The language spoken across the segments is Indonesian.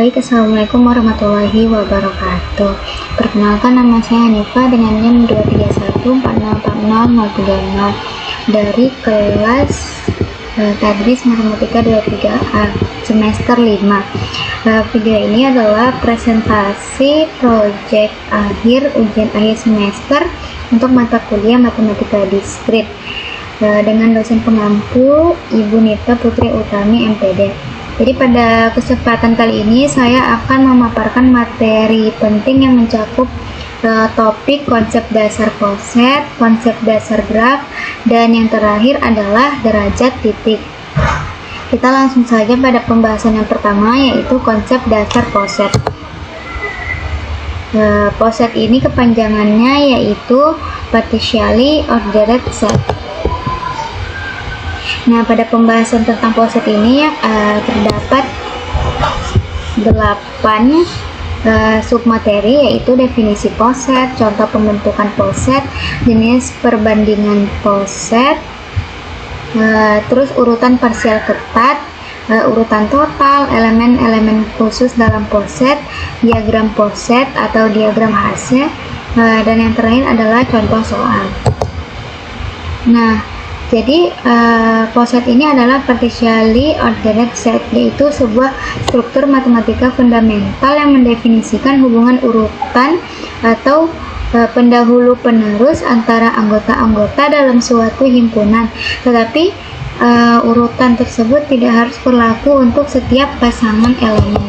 Baik, Assalamualaikum warahmatullahi wabarakatuh. Perkenalkan, nama saya Hanifa dengan NIM 231404030 dari kelas Tadris Matematika 23A semester 5. Video ini adalah presentasi proyek akhir ujian akhir semester untuk mata kuliah Matematika Diskrit dengan dosen pengampu Ibu Nita Putri Utami MPD. Jadi pada kesempatan kali ini saya akan memaparkan materi penting yang mencakup topik konsep dasar poset, konsep dasar graf, dan yang terakhir adalah derajat titik. Kita langsung saja pada pembahasan yang pertama, yaitu konsep dasar poset. Poset ini kepanjangannya yaitu partially ordered set. Nah, pada pembahasan tentang poset ini terdapat 8 submateri, yaitu definisi poset, contoh pembentukan poset, jenis perbandingan poset, terus urutan parsial ketat, urutan total, elemen-elemen khusus dalam poset, diagram poset atau diagram hasil, dan yang terakhir adalah contoh soal. Nah, jadi poset ini adalah partially ordered set, yaitu sebuah struktur matematika fundamental yang mendefinisikan hubungan urutan atau pendahulu penerus antara anggota-anggota dalam suatu himpunan. Tetapi urutan tersebut tidak harus berlaku untuk setiap pasangan elemen.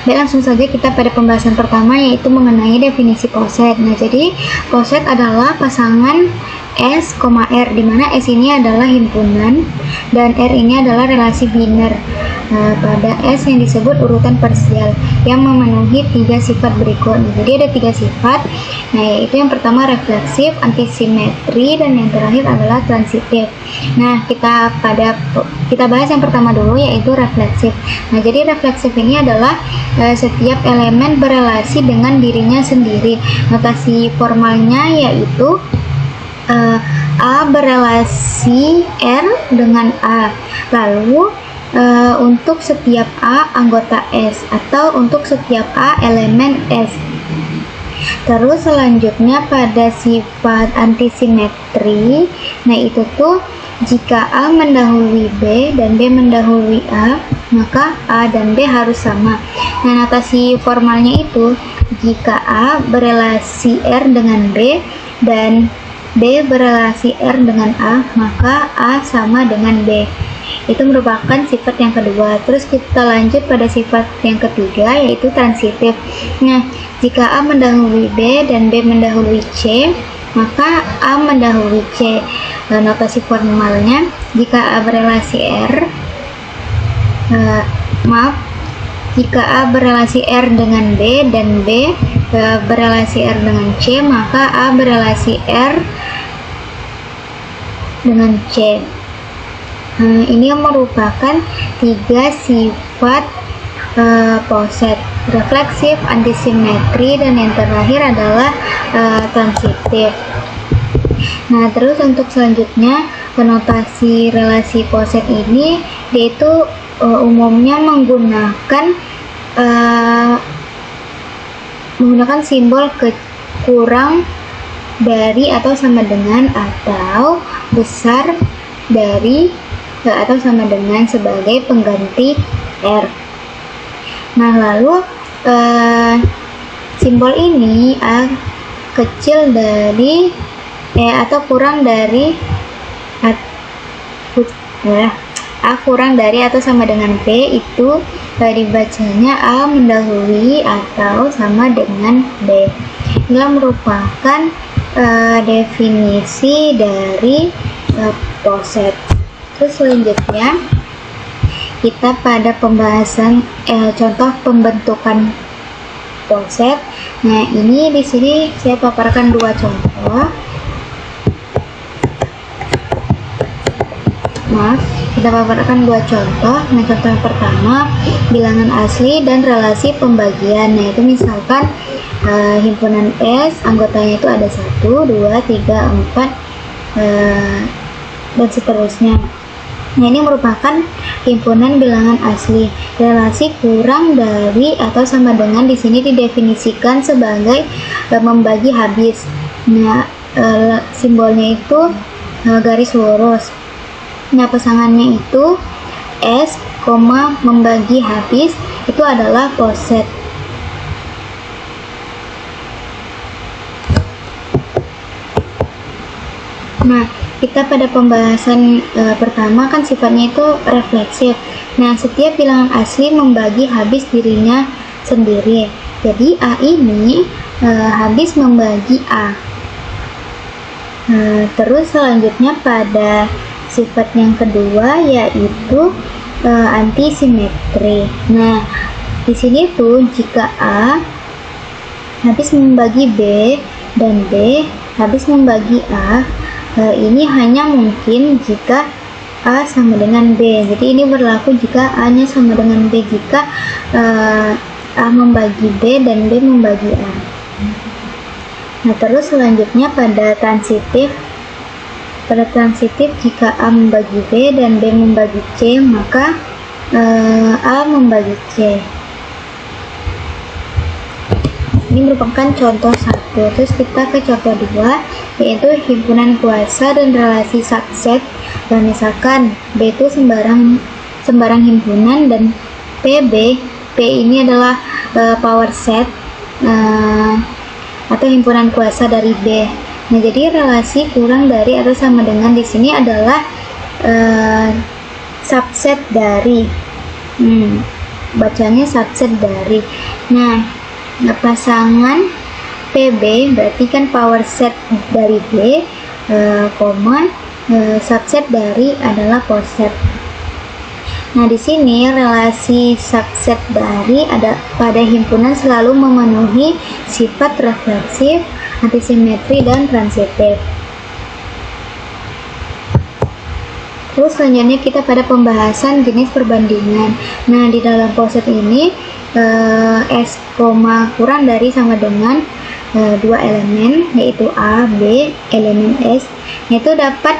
Baik, langsung saja kita pada pembahasan pertama, yaitu mengenai definisi poset. Nah, jadi poset adalah pasangan S, R, di mana S ini adalah himpunan dan R ini adalah relasi biner. Pada S yang disebut urutan parsial yang memenuhi 3 sifat berikut. Jadi ada 3 sifat. Nah, yaitu yang pertama refleksif, antisimetri, dan yang terakhir adalah transitif. Nah, kita bahas yang pertama dulu, yaitu refleksif. Nah, jadi refleksif ini adalah setiap elemen berelasi dengan dirinya sendiri. Notasi formalnya yaitu A berelasi R dengan A. Lalu untuk setiap A anggota S, atau untuk setiap A elemen S. Terus selanjutnya pada sifat antisimetri, nah itu tuh jika A mendahului B dan B mendahului A, maka A dan B harus sama. Nah, notasi formalnya itu jika A berelasi R dengan B dan B berelasi R dengan A, maka A sama dengan B. Itu merupakan sifat yang kedua. Terus kita lanjut pada sifat yang ketiga, yaitu transitif. Nah, jika A mendahului B dan B mendahului C, maka A mendahului C. Notasi formalnya, jika A berelasi jika A berelasi R dengan B dan B berelasi R dengan C, maka A berelasi R dengan C. Ini merupakan 3 sifat poset: refleksif, antisimetri, dan yang terakhir adalah transitif. Nah, terus untuk selanjutnya, konotasi relasi poset ini yaitu umumnya menggunakan simbol kurang dari atau sama dengan atau besar dari atau sama dengan sebagai pengganti R. Nah, lalu simbol ini A kecil dari atau kurang dari A kurang dari atau sama dengan B, itu dibacanya A mendahului atau sama dengan B. Inilah merupakan definisi dari poset. Terus selanjutnya kita pada pembahasan contoh pembentukan poset. Nah, ini di sini saya paparkan 2 contoh. Kita paparkan 2 contoh. Nah, contoh yang pertama, bilangan asli dan relasi pembagian. Nah, itu misalkan himpunan S, anggotanya itu ada 1, 2, 3, 4, dan seterusnya. Nah, ini merupakan himpunan bilangan asli. Relasi kurang dari atau sama dengan di sini didefinisikan sebagai membagi habis. Nah, simbolnya itu garis lurus. Nah, pasangannya itu S, membagi habis itu adalah poset. Nah, kita pada pembahasan pertama kan sifatnya itu refleksif. Nah, setiap bilangan asli membagi habis dirinya sendiri. Jadi A ini habis membagi A. Terus selanjutnya pada sifat yang kedua yaitu antisimetri. Nah, di sini tuh jika A habis membagi B dan B habis membagi A, ini hanya mungkin jika A sama dengan B. Jadi ini berlaku jika A-nya sama dengan B, jika A membagi B dan B membagi A. Nah, terus selanjutnya pada transitif. Pada transitif jika A membagi B dan B membagi C, maka A membagi C. Ini merupakan contoh 1. Terus kita ke contoh 2, yaitu himpunan kuasa dan relasi subset. Dan misalkan B itu sembarang himpunan dan PB, P ini adalah power set atau himpunan kuasa dari B. Nah, jadi relasi kurang dari atau sama dengan di sini adalah subset dari. Bacanya subset dari. Nah, pasangan PB berarti kan power set dari B, subset dari adalah poset. Nah, di sini relasi subset dari ada pada himpunan selalu memenuhi sifat refleksif, antisimetri, dan transitif. Terus selanjutnya kita pada pembahasan jenis perbandingan. Nah, di dalam poset ini S, kurang dari sama dengan dua elemen yaitu A, B, elemen S, yaitu dapat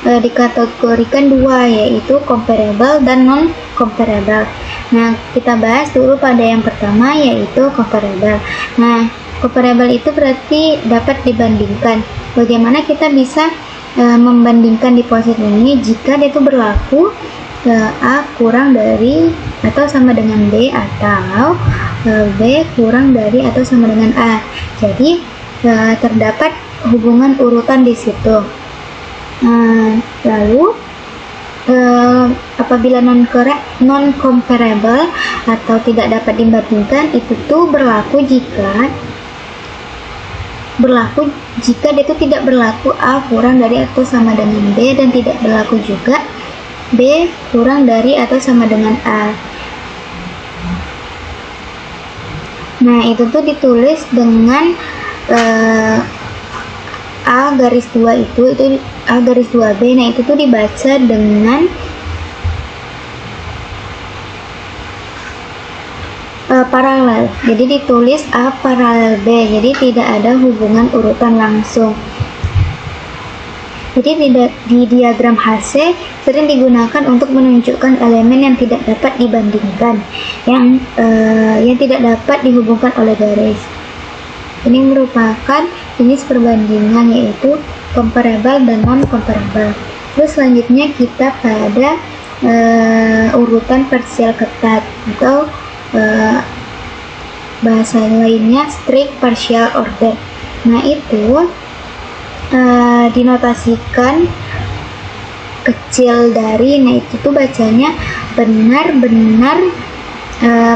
dikategorikan dua, yaitu comparable dan non comparable. Nah, kita bahas dulu pada yang pertama yaitu comparable. Nah, comparable itu berarti dapat dibandingkan. Bagaimana kita bisa membandingkan di poset ini jika dia itu berlaku A kurang dari atau sama dengan B atau B kurang dari atau sama dengan A. Jadi terdapat hubungan urutan di situ. Lalu apabila non comparable atau tidak dapat dibandingkan, itu tuh berlaku jika dia itu tidak berlaku A kurang dari atau sama dengan B dan tidak berlaku juga B kurang dari atau sama dengan A. Nah, itu tuh ditulis dengan A garis 2 itu A garis 2B. Nah, itu tuh dibaca dengan paralel. Jadi ditulis A paralel B. Jadi tidak ada hubungan urutan langsung. Jadi di diagram HC sering digunakan untuk menunjukkan elemen yang tidak dapat dibandingkan, yang tidak dapat dihubungkan oleh garis. Ini merupakan jenis perbandingan yaitu comparable dan non comparable. Terus selanjutnya kita pada urutan parsial ketat atau bahasa lainnya strict partial order. Nah, itu dinotasikan kecil dari. Nah, itu tuh bacanya benar-benar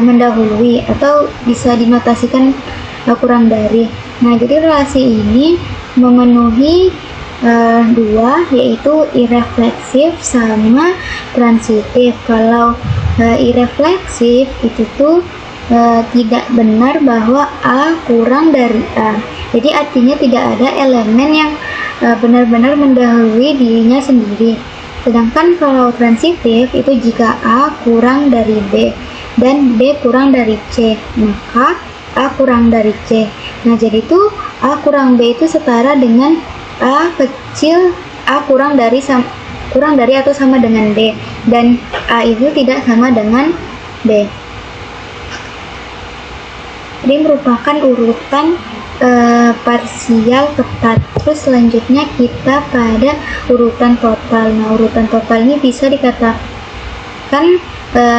mendahului atau bisa dinotasikan kurang dari. Nah, jadi relasi ini memenuhi dua, yaitu irefleksif sama transitif. Kalau irefleksif itu tuh tidak benar bahwa A kurang dari A. Jadi artinya tidak ada elemen yang benar-benar mendahului dirinya sendiri. Sedangkan kalau transitif itu jika A kurang dari B dan B kurang dari C, maka A kurang dari C. Nah, jadi itu A kurang B itu setara dengan A kecil A kurang dari kurang dari atau sama dengan B, dan A itu tidak sama dengan B. Ini merupakan urutan parsial ketat. Terus selanjutnya kita pada urutan total. Nah, urutan total ini bisa dikatakan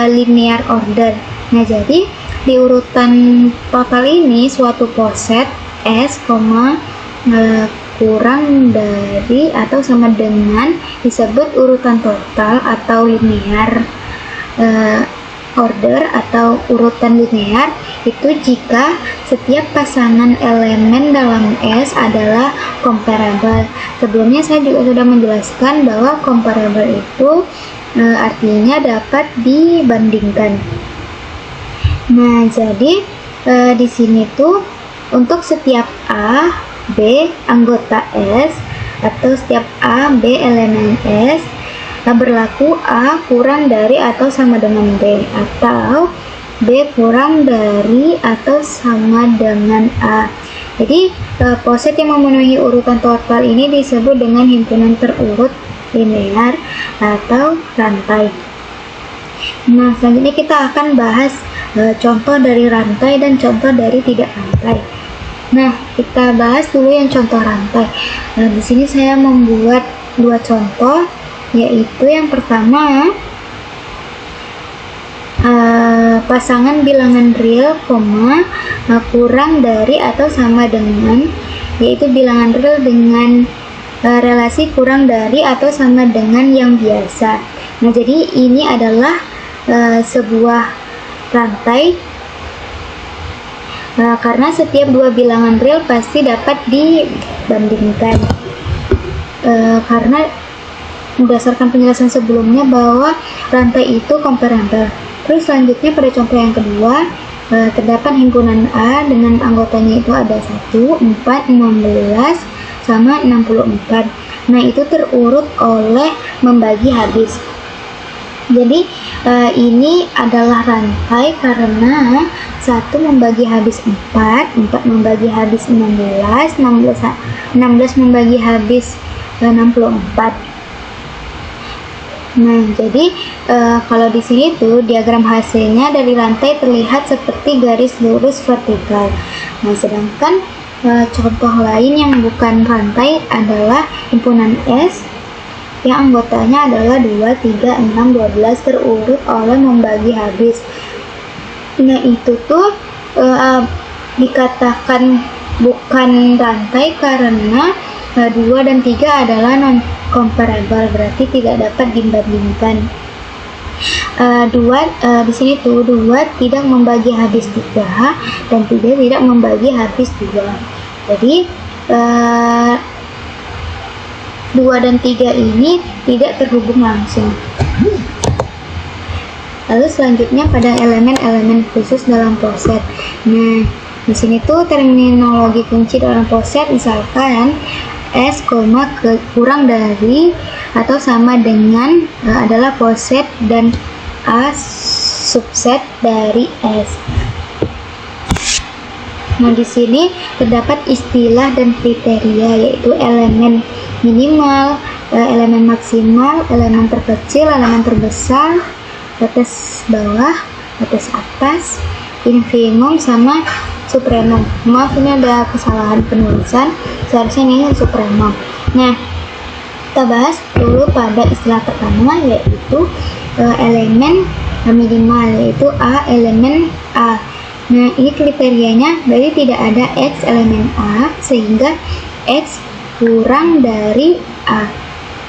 linear order. Nah, jadi di urutan total ini suatu poset S, kurang dari atau sama dengan disebut urutan total atau linear order atau urutan linear itu jika setiap pasangan elemen dalam S adalah comparable. Sebelumnya saya juga sudah menjelaskan bahwa comparable itu artinya dapat dibandingkan. Nah, jadi di sini tuh untuk setiap A, B anggota S atau setiap A, B elemen S berlaku A kurang dari atau sama dengan B, atau B kurang dari atau sama dengan A. Jadi poset yang memenuhi urutan total ini disebut dengan himpunan terurut linear atau rantai. Nah, selanjutnya kita akan bahas contoh dari rantai dan contoh dari tidak rantai. Nah, kita bahas dulu yang contoh rantai. Nah, di sini saya membuat dua contoh, yaitu yang pertama pasangan bilangan real, kurang dari atau sama dengan, yaitu bilangan real dengan relasi kurang dari atau sama dengan yang biasa. Nah, jadi ini adalah sebuah rantai karena setiap dua bilangan real pasti dapat dibandingkan, karena berdasarkan penjelasan sebelumnya bahwa rantai itu comparable. Terus selanjutnya pada contoh yang kedua, terdapat himpunan A dengan anggotanya itu ada 1, 4, 16, sama 64. Nah, itu terurut oleh membagi habis. Jadi ini adalah rantai karena 1 membagi habis 4, 4 membagi habis 16, 16 membagi habis 64. Nah, jadi kalau di sini tuh diagram hasilnya dari rantai terlihat seperti garis lurus vertikal. Nah, sedangkan contoh lain yang bukan rantai adalah himpunan S yang anggotanya adalah 2, 3, 6, 12 terurut oleh membagi habis. Nah, itu tuh dikatakan bukan rantai karena 2 dan 3 adalah non-comparable, berarti tidak dapat dibandingkan. Di sini tuh 2 tidak membagi habis 3 dan 3 tidak membagi habis 2. Jadi 2 dan 3 ini tidak terhubung langsung. Lalu selanjutnya pada elemen-elemen khusus dalam poset. Nah, di sini tuh terminologi kunci dalam poset, misalkan S, kurang dari atau sama dengan adalah poset dan A subset dari S. Nah, di sini terdapat istilah dan kriteria, yaitu elemen minimal, elemen maksimal, elemen terkecil, elemen terbesar, batas bawah, batas atas, infimum, sama supremum. Maaf, ini ada kesalahan penulisan, seharusnya ini supremum. Nah, kita bahas dulu pada istilah pertama, yaitu elemen minimal, yaitu A elemen A. Nah, ini kriterianya berarti tidak ada X elemen A sehingga X kurang dari A.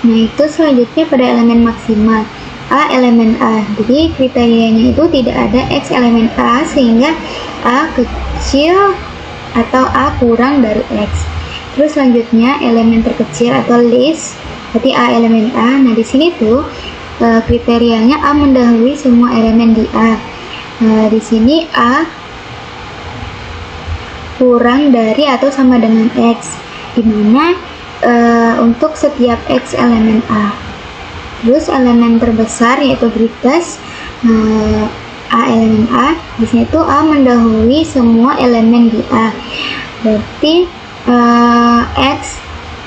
Nah, itu selanjutnya pada elemen maksimal, A elemen A. Jadi kriterianya itu tidak ada X elemen A sehingga A kecil atau A kurang dari X. Terus selanjutnya elemen terkecil atau least, berarti A elemen A. Nah, di sini tuh kriterianya A mendahului semua elemen di A. Di sini A kurang dari atau sama dengan X, dimana untuk setiap X elemen A. Terus elemen terbesar yaitu greatest, A elemen A, di sini tuh A mendahului semua elemen di A. Berarti X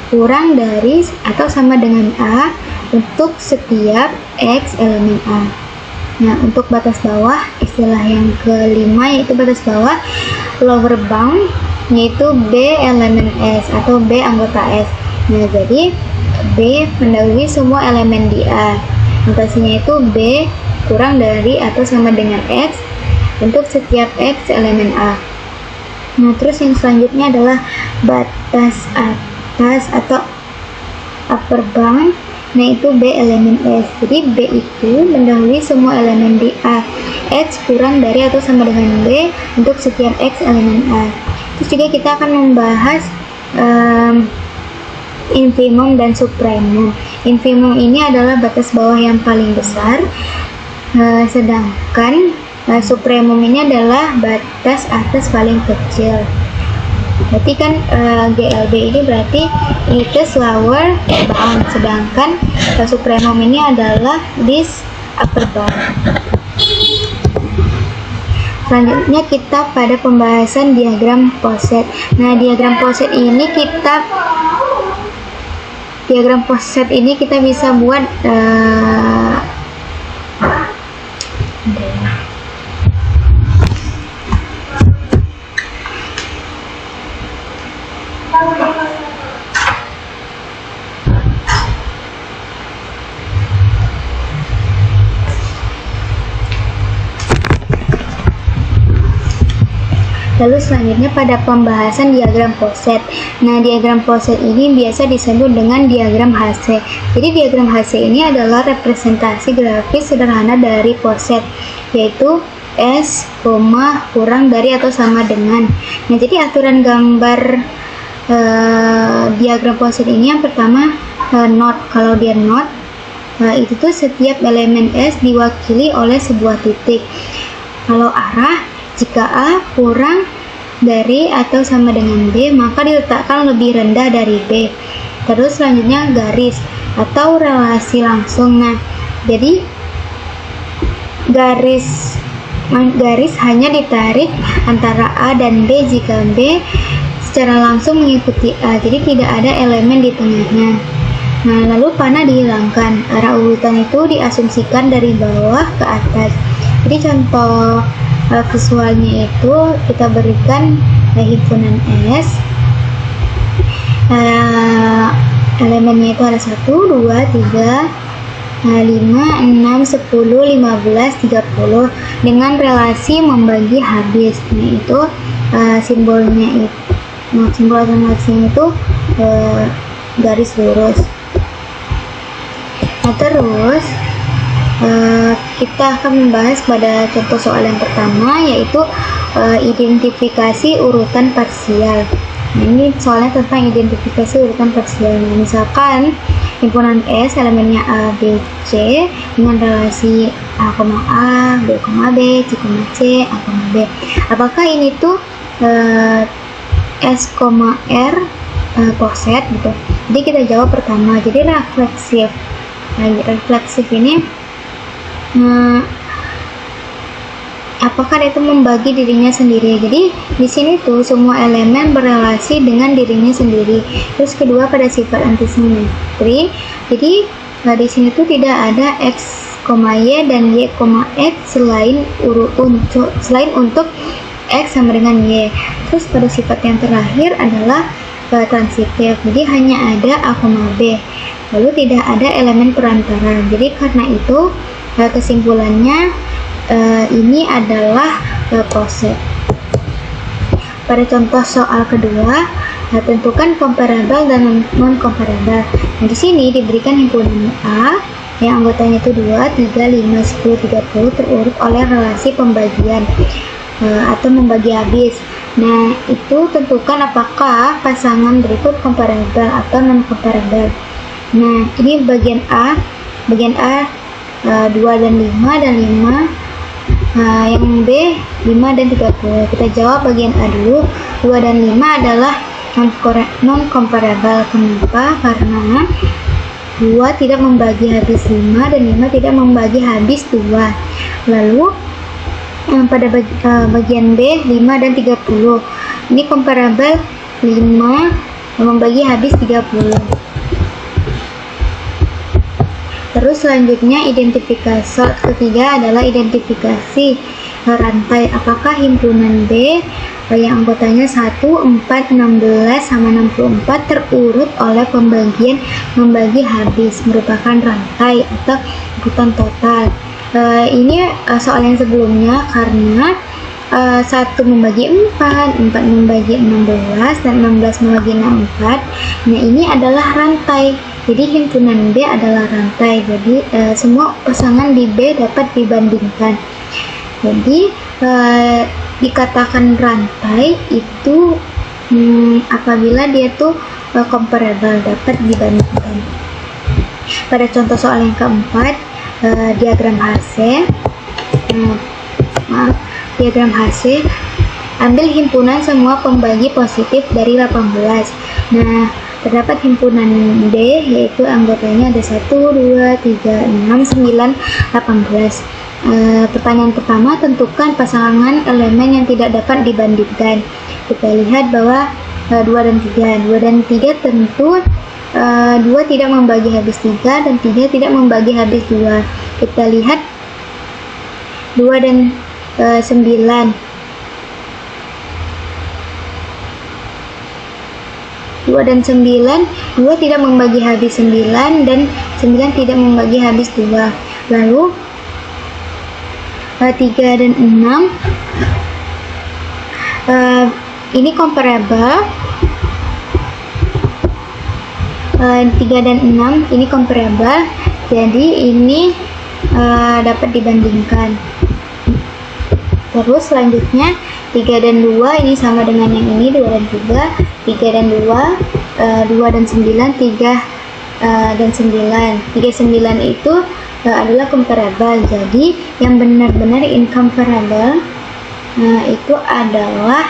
kurang dari atau sama dengan A untuk setiap X elemen A. Nah, untuk batas bawah, istilah yang kelima yaitu batas bawah lower bound, yaitu B elemen S atau B anggota S. Nah, jadi B mendahului semua elemen di A. Notasinya itu B kurang dari atau sama dengan X untuk setiap X elemen A. Nah, terus yang selanjutnya adalah batas atas atau upper bound. Nah, itu B elemen S. Jadi B itu mendahului semua elemen di A. X kurang dari atau sama dengan B untuk setiap X elemen A. Terus juga kita akan membahas infimum dan supremum. Infimum ini adalah batas bawah yang paling besar, sedangkan supremum ini adalah batas atas paling kecil. Berarti kan GLB ini berarti it is lower bound, sedangkan supremum ini adalah this upper bound. Selanjutnya kita pada pembahasan diagram Poset. Nah, diagram Poset ini kita bisa buat Lalu selanjutnya pada pembahasan diagram Poset. Nah, diagram Poset ini biasa disebut dengan diagram HC. Jadi diagram HC ini adalah representasi grafis sederhana dari Poset, yaitu S, kurang dari atau sama dengan. Nah, jadi aturan gambar diagram Poset ini yang pertama not. Kalau dia not, itu tuh setiap elemen S diwakili oleh sebuah titik. Kalau arah, jika A kurang dari atau sama dengan B, maka diletakkan lebih rendah dari B. Terus selanjutnya garis atau relasi langsung. Nah, jadi garis hanya ditarik antara A dan B jika B secara langsung mengikuti A, jadi tidak ada elemen di tengahnya. Nah, lalu panah dihilangkan. Arah urutan itu diasumsikan dari bawah ke atas. Jadi contoh visualnya itu kita berikan himpunan S, elemennya itu ada 1, 2, 3, 5, 6, 10, 15, 30 dengan relasi membagi habis. Nah, itu simbolnya itu, simbol masing-masing itu garis lurus. Nah, terus kita akan membahas pada contoh soal yang pertama, yaitu identifikasi urutan parsial. Nah, ini soalnya tentang identifikasi urutan parsial. Nah, misalkan himpunan S elemennya A, B, C dengan relasi A, B, B, C, C, A, B. Apakah ini tuh S, R poset gitu? Jadi kita jawab pertama. Jadi refleksif. Nah, refleksif ini apakah itu membagi dirinya sendiri? Jadi di sini tuh semua elemen berrelasi dengan dirinya sendiri. Terus kedua pada sifat antisimetri. Jadi di sini tuh tidak ada X, Y dan Y, X selain untuk X sama dengan Y. Terus pada sifat yang terakhir adalah transitif. Jadi hanya ada A, B. Lalu tidak ada elemen perantara. Jadi karena itu kesimpulannya ini adalah poset. Pada contoh soal kedua, tentukan comparable dan non-comparable. Nah, di sini diberikan himpunan A yang anggotanya itu 2, 3, 5, 10, 30 terurut oleh relasi pembagian atau membagi habis. Nah, itu tentukan apakah pasangan berikut comparable atau non-comparable. Nah, ini bagian A 2 dan 5 dan 5, yang B 5 dan 30. Kita jawab bagian A dulu. 2 dan 5 adalah non-comparable. Kenapa? Karena 2 tidak membagi habis 5 dan 5 tidak membagi habis 2. Lalu pada bagian B 5 dan 30, ini comparable. 5 membagi habis 30. Terus selanjutnya identifikasi. Soal ketiga adalah identifikasi rantai. Apakah himpunan B yang anggotanya 1, 4, 16, sama 64 terurut oleh pembagian membagi habis merupakan rantai atau urutan total. Ini soal yang sebelumnya karena 1 membagi 4, 4 membagi 16, dan 16 membagi 64. Nah, ini adalah rantai. Jadi himpunan B adalah rantai. Jadi semua pasangan di B dapat dibandingkan. Jadi dikatakan rantai itu apabila dia tuh comparable, dapat dibandingkan. Pada contoh soal yang keempat, diagram HC. Diagram HC, ambil himpunan semua pembagi positif dari 18. Nah, terdapat himpunan D, yaitu anggotanya ada 1, 2, 3, 6, 9, 18. Pertanyaan pertama, tentukan pasangan elemen yang tidak dapat dibandingkan. Kita lihat bahwa 2 dan 3. 2 dan 3 tentu 2 tidak membagi habis 3 dan 3 tidak membagi habis 2. Kita lihat 2 dan 9. 2 dan 9, 2 tidak membagi habis 9 dan 9 tidak membagi habis 2. Lalu 3 dan 6 ini comparable. 3 dan 6 ini comparable, jadi ini dapat dibandingkan. Terus selanjutnya 3 dan 2 ini sama dengan yang ini, 2 dan 3. 3 dan 2, 2 dan 9, 3 dan 9. 3, 9 itu adalah comparable. Jadi yang benar-benar incomparable itu adalah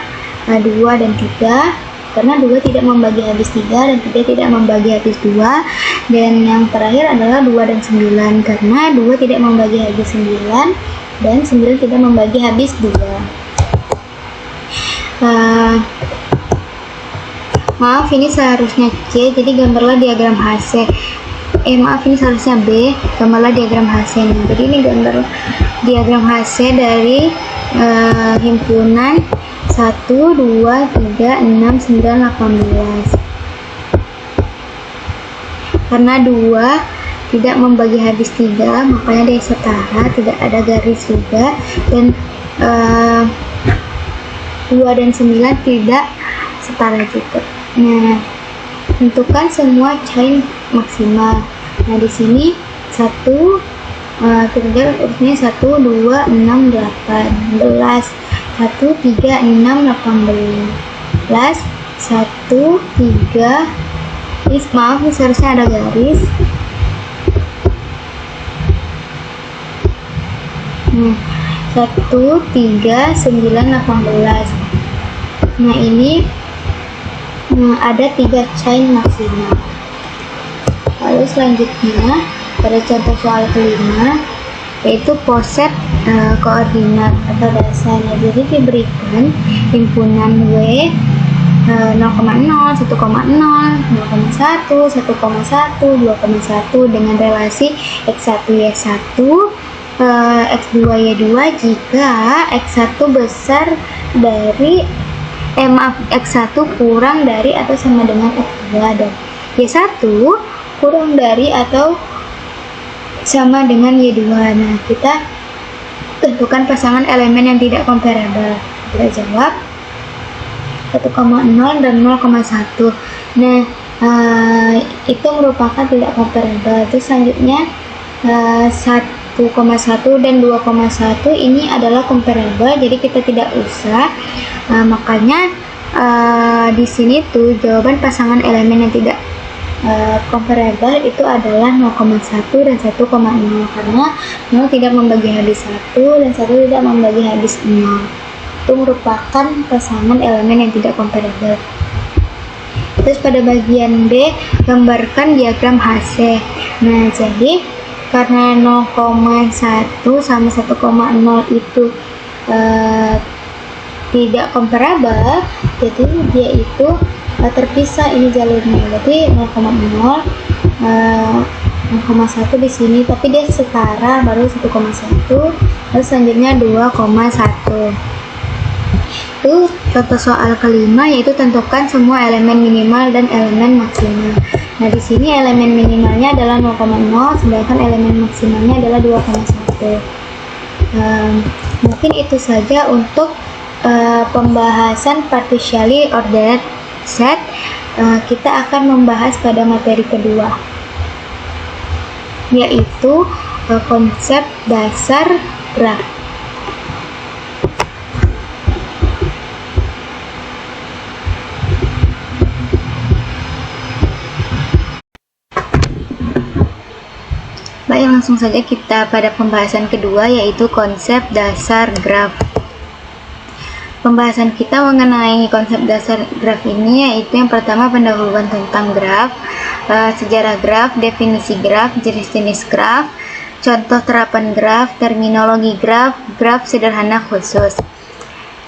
2 dan 3, karena 2 tidak membagi habis 3 dan 3 tidak membagi habis 2. Dan yang terakhir adalah 2 dan 9, karena 2 tidak membagi habis 9 dan 9 tidak membagi habis 2. Maaf, ini seharusnya C, jadi gambarlah diagram HC. Maaf, ini seharusnya B, gambarlah diagram HC nih. Jadi ini gambar diagram HC dari himpunan 1, 2, 3, 6, 9, 18. Karena 2 tidak membagi habis 3, makanya dia setara, tidak ada garis juga. Dan 2 dan 9 tidak setara juga. Nah, tentukan semua chain maksimal. Nah, di sini 1, kita lihat urutnya 1, 2, 6, 18. 1, 3, 6, 18. 1, 3. Maaf, ini seharusnya ada garis. 1, 3, 9, 18. Nah, ini ada 3 chain maksimal. Lalu selanjutnya pada contoh soal kelima, yaitu poset koordinat atau dasar. Jadi diberikan himpunan W 0,0, 1,0, 0,1, 1,1, 2,1 dengan relasi X1 Y1, X2 Y2 jika X1 besar dari X1 kurang dari atau sama dengan X2 dan Y1 kurang dari atau sama dengan Y2. Nah, kita tentukan pasangan elemen yang tidak comparable. Kita jawab 1,0 dan 0,1. Nah, itu merupakan tidak comparable. Terus selanjutnya 1,1 dan 2,1 ini adalah comparable, jadi kita tidak usah. Makanya di sini tuh jawaban pasangan elemen yang tidak comparable itu adalah 0,1 dan 1,0, karena 0 tidak membagi habis 1 dan 1 tidak membagi habis 0. Itu merupakan pasangan elemen yang tidak comparable. Terus pada bagian B, gambarkan diagram HC. Nah, jadi karena 0,1 sama 1,0 itu tidak comparable, jadi dia itu terpisah ini jalurnya. Berarti 0,0 0,1 di sini, tapi dia setara baru 1,1, terus selanjutnya 2,1. Itu contoh soal kelima, yaitu tentukan semua elemen minimal dan elemen maksimal. Nah, di sini elemen minimalnya adalah 0,0, sedangkan elemen maksimalnya adalah 2,1. Mungkin itu saja untuk pembahasan partially ordered set. Kita akan membahas pada materi kedua, yaitu konsep dasar graf. Baik, langsung saja kita pada pembahasan kedua, yaitu konsep dasar graf. Pembahasan kita mengenai konsep dasar graf ini yaitu yang pertama pendahuluan tentang graf, sejarah graf, definisi graf, jenis-jenis graf, contoh terapan graf, terminologi graf, graf sederhana khusus.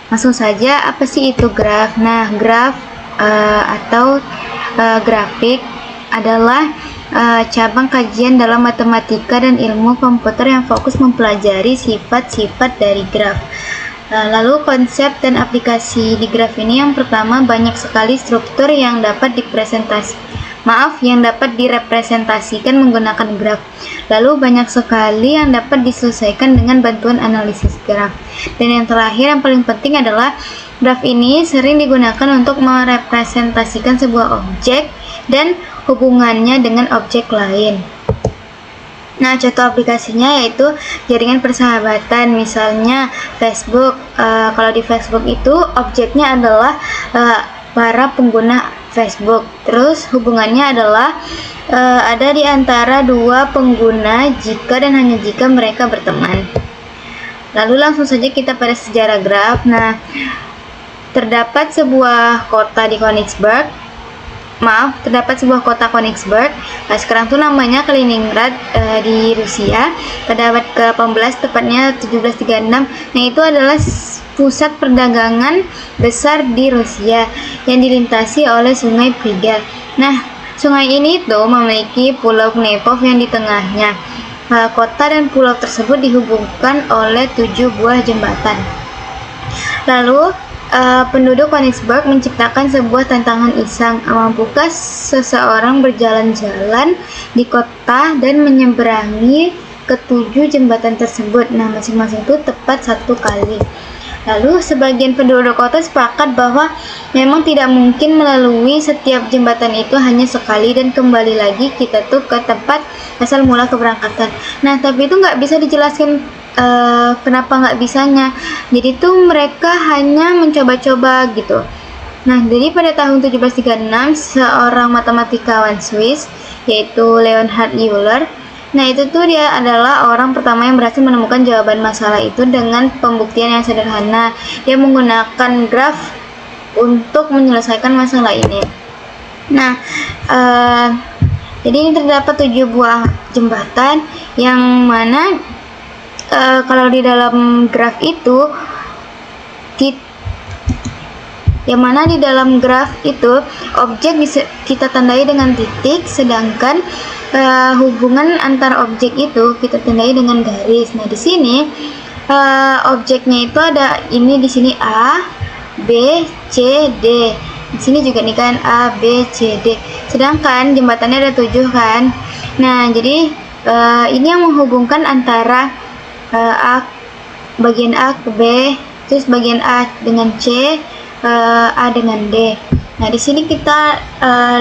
Langsung saja, apa sih itu graf? Nah, graf atau grafik adalah cabang kajian dalam matematika dan ilmu komputer yang fokus mempelajari sifat-sifat dari graf. Lalu konsep dan aplikasi di graf ini, yang pertama, banyak sekali struktur yang dapat direpresentasikan menggunakan graf. Lalu banyak sekali yang dapat diselesaikan dengan bantuan analisis graf. Dan yang terakhir, yang paling penting adalah graf ini sering digunakan untuk merepresentasikan sebuah objek dan hubungannya dengan objek lain. Nah, contoh aplikasinya yaitu jaringan persahabatan, misalnya Facebook. Kalau di Facebook itu objeknya adalah para pengguna Facebook. Terus hubungannya adalah ada di antara dua pengguna jika dan hanya jika mereka berteman. Lalu langsung saja kita pada sejarah graf. Nah, terdapat sebuah kota kota Königsberg. Nah, sekarang tuh namanya Kaliningrad di Rusia. Pada abad ke-18, tepatnya 1736. Nah, itu adalah pusat perdagangan besar di Rusia yang dilintasi oleh Sungai Priga. Nah, sungai ini tuh memiliki Pulau Kneipov yang di tengahnya. Kota dan pulau tersebut dihubungkan oleh 7 buah jembatan. Lalu penduduk Königsberg menciptakan sebuah tantangan iseng. Mampukah seseorang berjalan-jalan di kota dan menyeberangi ke-7 jembatan tersebut? Nah, masing-masing itu tepat 1 kali. Lalu sebagian penduduk kota sepakat bahwa memang tidak mungkin melalui setiap jembatan itu hanya sekali dan kembali lagi kita tuh ke tempat asal mula keberangkatan. Nah, tapi itu nggak bisa dijelaskan kenapa nggak bisanya. Jadi tuh mereka hanya mencoba-coba gitu. Nah, jadi pada tahun 1736 seorang matematikawan Swiss yaitu Leonhard Euler. Nah, itu tuh dia adalah orang pertama yang berhasil menemukan jawaban masalah itu dengan pembuktian yang sederhana. Dia menggunakan graf untuk menyelesaikan masalah ini. Nah, jadi ini terdapat 7 buah jembatan yang mana kalau di dalam graf itu objek bisa kita tandai dengan titik, sedangkan hubungan antar objek itu kita tandai dengan garis. Nah, di sini objeknya itu ada ini di sini A, B, C, D. Di sini juga nih kan A, B, C, D. Sedangkan jembatannya ada 7 kan. Nah, jadi ini yang menghubungkan antara bagian A ke B, terus bagian A dengan C, A dengan D. Nah, di sini kita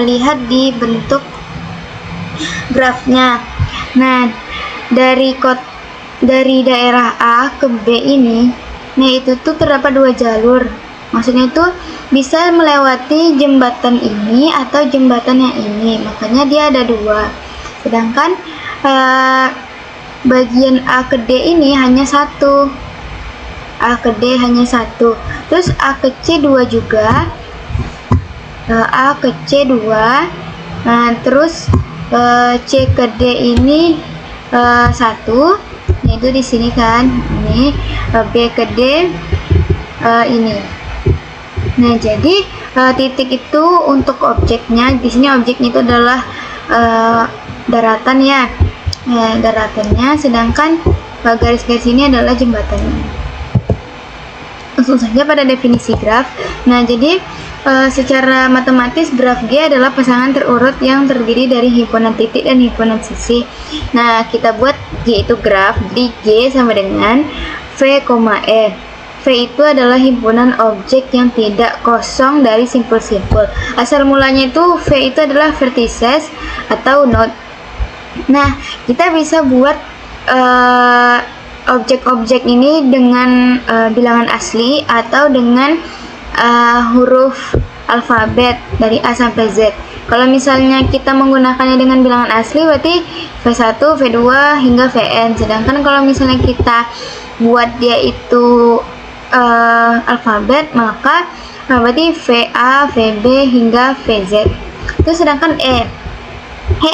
lihat di bentuk grafnya. Nah, dari daerah A ke B ini, nah itu tuh terdapat 2 jalur. Maksudnya itu bisa melewati jembatan ini atau jembatan yang ini. Makanya dia ada 2. Sedangkan bagian A ke D ini hanya 1. A ke D hanya 1. Terus A ke C 2 juga. A ke C 2. Nah, terus C ke D ini 1, yaitu di sini kan, ini B ke D ini. Nah, jadi titik itu untuk objeknya. Di sini objeknya itu adalah daratan ya, daratannya, sedangkan garis-garis ini adalah jembatannya. Langsung saja pada definisi graf. Nah, jadi secara matematis graf G adalah pasangan terurut yang terdiri dari himpunan titik dan himpunan sisi. Nah, kita buat G itu graf, jadi G sama dengan V, E. V itu adalah himpunan objek yang tidak kosong dari simpul-simpul. Asal mulanya itu V itu adalah vertices atau node. Nah, kita bisa buat objek-objek ini dengan bilangan asli atau dengan huruf alfabet dari A sampai Z. Kalau misalnya kita menggunakannya dengan bilangan asli berarti V1, V2 hingga Vn. Sedangkan kalau misalnya kita buat dia itu alfabet, maka berarti VA, VB hingga VZ. Terus sedangkan E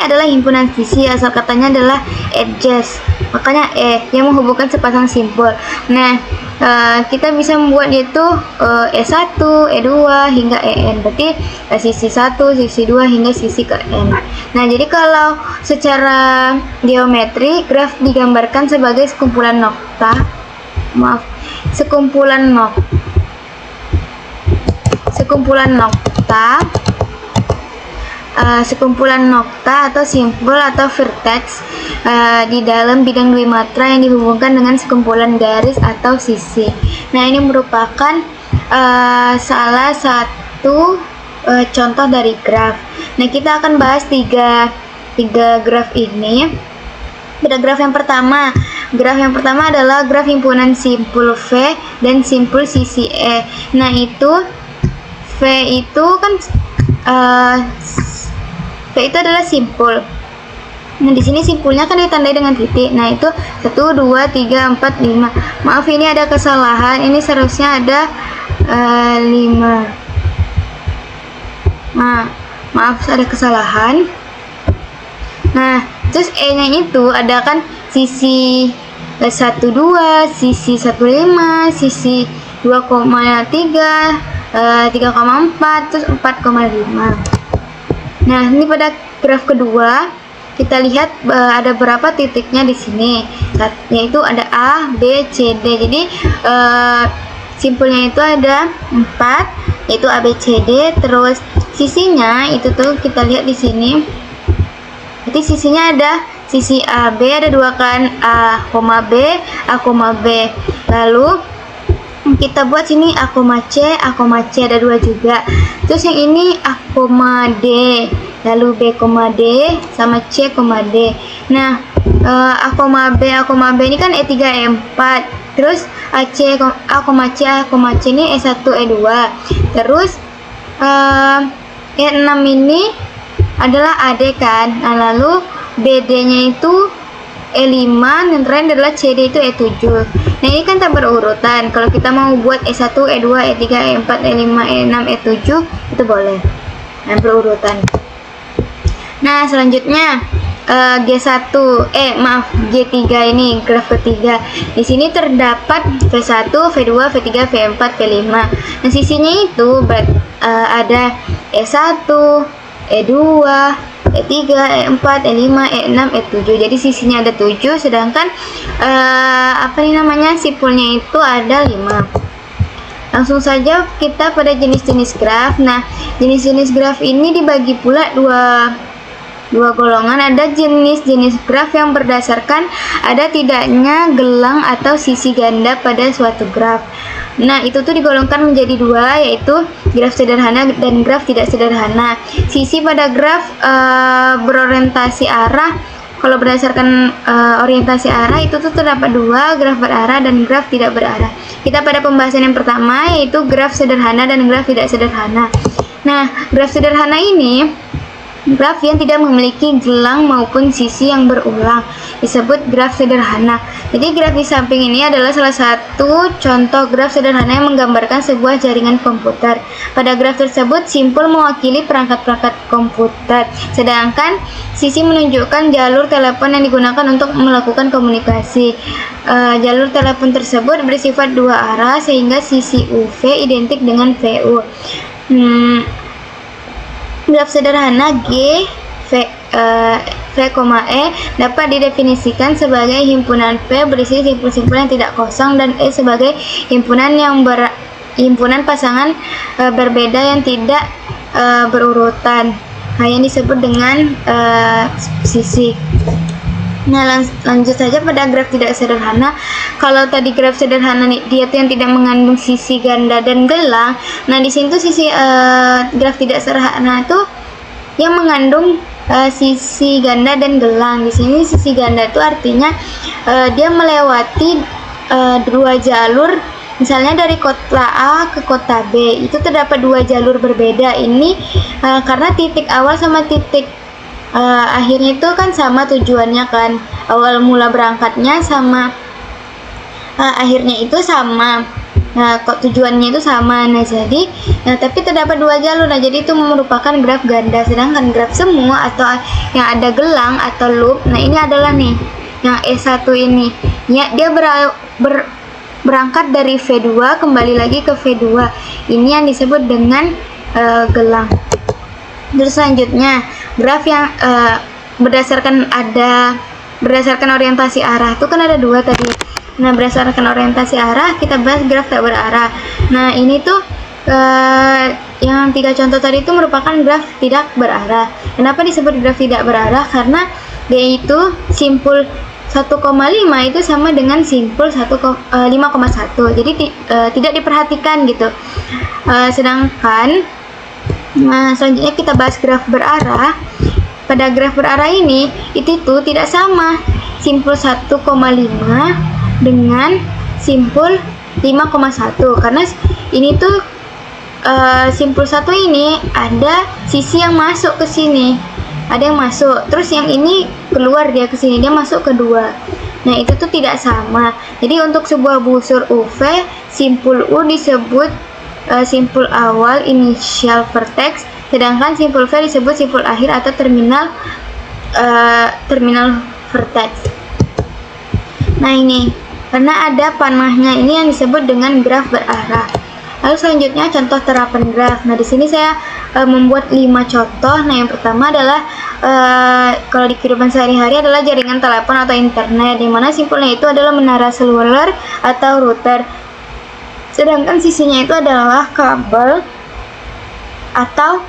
adalah himpunan sisi, asal katanya adalah edges, makanya yang menghubungkan sepasang simpul. Nah, kita bisa membuat itu E1, E2 hingga EN, berarti sisi 1, sisi 2 hingga sisi ke N. Nah, jadi kalau secara geometri graf digambarkan sebagai sekumpulan nokta atau simpul atau vertex di dalam bidang dwimatra yang dihubungkan dengan sekumpulan garis atau sisi. Nah, ini merupakan salah satu contoh dari graf. Nah, kita akan bahas tiga graf ini. Pada graf yang pertama adalah graf himpunan simpul V dan simpul sisi E. Nah, itu V itu kan V itu adalah simpul. Nah, di sini simpulnya kan ditandai dengan titik. Nah, itu 1, 2, 3, 4, 5. Maaf, ini ada kesalahan. Ini seharusnya ada 5. Nah, maaf, ada kesalahan. Nah, terus E-nya itu ada kan sisi 1, 2, sisi 1, 5, sisi 2,3, 3,4, terus 4,5. Nah, ini pada graf kedua kita lihat ada berapa titiknya di sini, yaitu ada A, B, C, D. Jadi simpulnya itu ada 4, yaitu A, B, C, D. Terus sisinya itu tuh kita lihat di sini. Berarti sisinya ada sisi AB ada 2 kan, A, B, A, B. Lalu kita buat sini A, C ada 2 juga. Terus yang ini A, D, lalu B, D sama C, D. Nah, A, B ini kan E3, E4. Terus A, C ini E1, E2. Terus E6 ini adalah AD kan. Nah, lalu BD-nya itu E5, dan terakhir adalah CD itu E7. Nah, ini kan tak berurutan. Kalau kita mau buat E1, E2, E3, E4, E5, E6, E7 itu boleh. Nah, berurutan. Nah, selanjutnya G1, G3 ini graf ketiga. Di sini terdapat V1, V2, V3, V4, V5. Nah, sisinya itu ada E1, E2, E3, E4, E5, E6, E7. Jadi sisinya ada 7, sedangkan simpulnya itu ada 5. Langsung saja kita pada jenis-jenis graf. Nah, jenis-jenis graf ini dibagi pula dua golongan. Ada jenis-jenis graf yang berdasarkan ada tidaknya gelang atau sisi ganda pada suatu graf. Nah, itu tuh digolongkan menjadi 2, yaitu graf sederhana dan graf tidak sederhana. Sisi pada graf berorientasi arah. Kalau berdasarkan orientasi arah itu tuh terdapat 2, graf berarah dan graf tidak berarah. Kita pada pembahasan yang pertama, yaitu graf sederhana dan graf tidak sederhana. Nah, graf sederhana ini graf yang tidak memiliki gelang maupun sisi yang berulang, disebut graf sederhana. Jadi graf di samping ini adalah salah satu contoh graf sederhana yang menggambarkan sebuah jaringan komputer. Pada graf tersebut simpul mewakili perangkat-perangkat komputer, sedangkan sisi menunjukkan jalur telepon yang digunakan untuk melakukan komunikasi. Jalur telepon tersebut bersifat 2 arah sehingga sisi UV identik dengan VU. Graf sederhana V, E dapat didefinisikan sebagai himpunan V berisi simpul-simpul yang tidak kosong dan E sebagai himpunan pasangan berbeda yang tidak berurutan, yang disebut dengan sisi. Nah, lanjut saja pada graf tidak sederhana. Kalau tadi graf sederhana dia tuh yang tidak mengandung sisi ganda dan gelang. Nah, di sini tuh sisi graf tidak sederhana itu yang mengandung sisi ganda dan gelang. Di sini sisi ganda itu artinya dia melewati dua jalur. Misalnya dari kota A ke kota B itu terdapat dua jalur berbeda. Ini karena titik awal sama titik akhirnya itu kan sama tujuannya kan, awal mula berangkatnya sama akhirnya itu sama. Nah, kok tujuannya itu sama. Nah, jadi tapi terdapat dua jalur. Nah, jadi itu merupakan graf ganda. Sedangkan graf semu atau yang ada gelang atau loop, nah ini adalah nih yang E1 ini. Ya, dia berangkat dari V2 kembali lagi ke V2. Ini yang disebut dengan gelang. Terus selanjutnya graf yang berdasarkan orientasi arah itu kan ada dua tadi. Nah, berdasarkan orientasi arah kita bahas graf tak berarah. Nah, ini tuh yang 3 contoh tadi itu merupakan graf tidak berarah. Kenapa disebut graf tidak berarah? Karena dia itu simpul 1,5 itu sama dengan simpul 5,1. Jadi tidak diperhatikan gitu. Sedangkan selanjutnya kita bahas graf berarah. Pada graf berarah ini itu tuh tidak sama simpul 1,5 dengan simpul 5,1 karena ini tuh simpul 1 ini ada sisi yang masuk ke sini, ada yang masuk, terus yang ini keluar dia ke sini, dia masuk ke 2. Nah, itu tuh tidak sama. Jadi untuk sebuah busur UV, simpul U disebut simpul awal initial vertex, sedangkan simpul V disebut simpul akhir atau terminal vertex. Nah, ini karena ada panahnya ini yang disebut dengan graf berarah. Lalu selanjutnya contoh terapan graf. Nah, di sini saya membuat 5 contoh. Nah, yang pertama adalah kalau di kehidupan sehari-hari adalah jaringan telepon atau internet, di mana simpulnya itu adalah menara seluler atau router. Sedangkan sisinya itu adalah kabel atau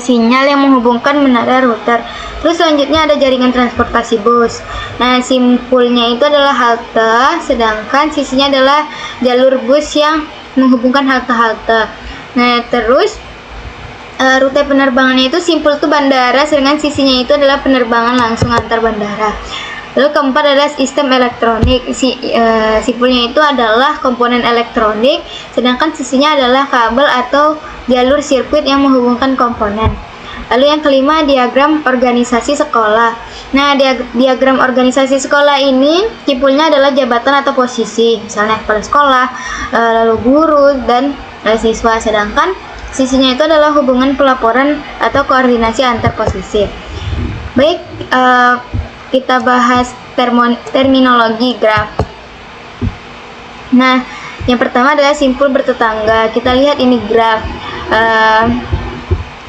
sinyal yang menghubungkan menara router. Terus selanjutnya ada jaringan transportasi bus. Nah, simpulnya itu adalah halte, sedangkan sisinya adalah jalur bus yang menghubungkan halte-halte. Nah, terus rute penerbangannya itu simpul itu bandara, sedangkan sisinya itu adalah penerbangan langsung antar bandara. Lalu keempat adalah sistem elektronik. Simpulnya itu adalah komponen elektronik, sedangkan sisinya adalah kabel atau jalur sirkuit yang menghubungkan komponen. Lalu yang kelima, diagram organisasi sekolah. Nah, diagram organisasi sekolah ini simpulnya adalah jabatan atau posisi, misalnya kepala sekolah, lalu guru dan siswa. Sedangkan sisinya itu adalah hubungan pelaporan atau koordinasi antar posisi. Baik, kita bahas terminologi graf. Nah, yang pertama adalah simpul bertetangga. Kita lihat ini graf.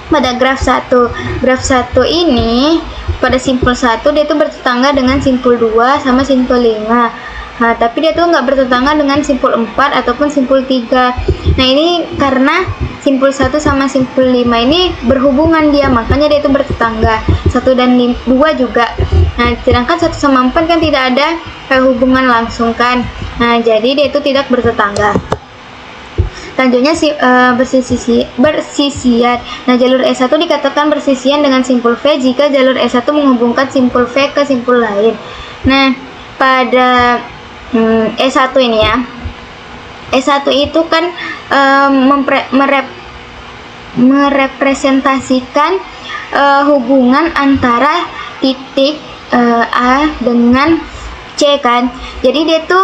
Pada graf 1 ini pada simpul 1 dia itu bertetangga dengan simpul 2 sama simpul 5. Nah, tapi dia tuh nggak bertetangga dengan simpul 4 ataupun simpul 3. Nah, ini karena simpul 1 sama simpul 5 ini berhubungan dia, makanya dia itu bertetangga. 1 dan 2 juga. Nah, sedangkan 1 sama 4 kan tidak ada hubungan langsung kan. Nah, jadi dia itu tidak bertetangga. Selanjutnya bersisian. Nah, jalur E1 dikatakan bersisian dengan simpul V jika jalur E1 menghubungkan simpul V ke simpul lain. Nah, pada E1 ini ya, E1 itu kan merepresentasikan hubungan antara titik A dengan C kan. Jadi dia tuh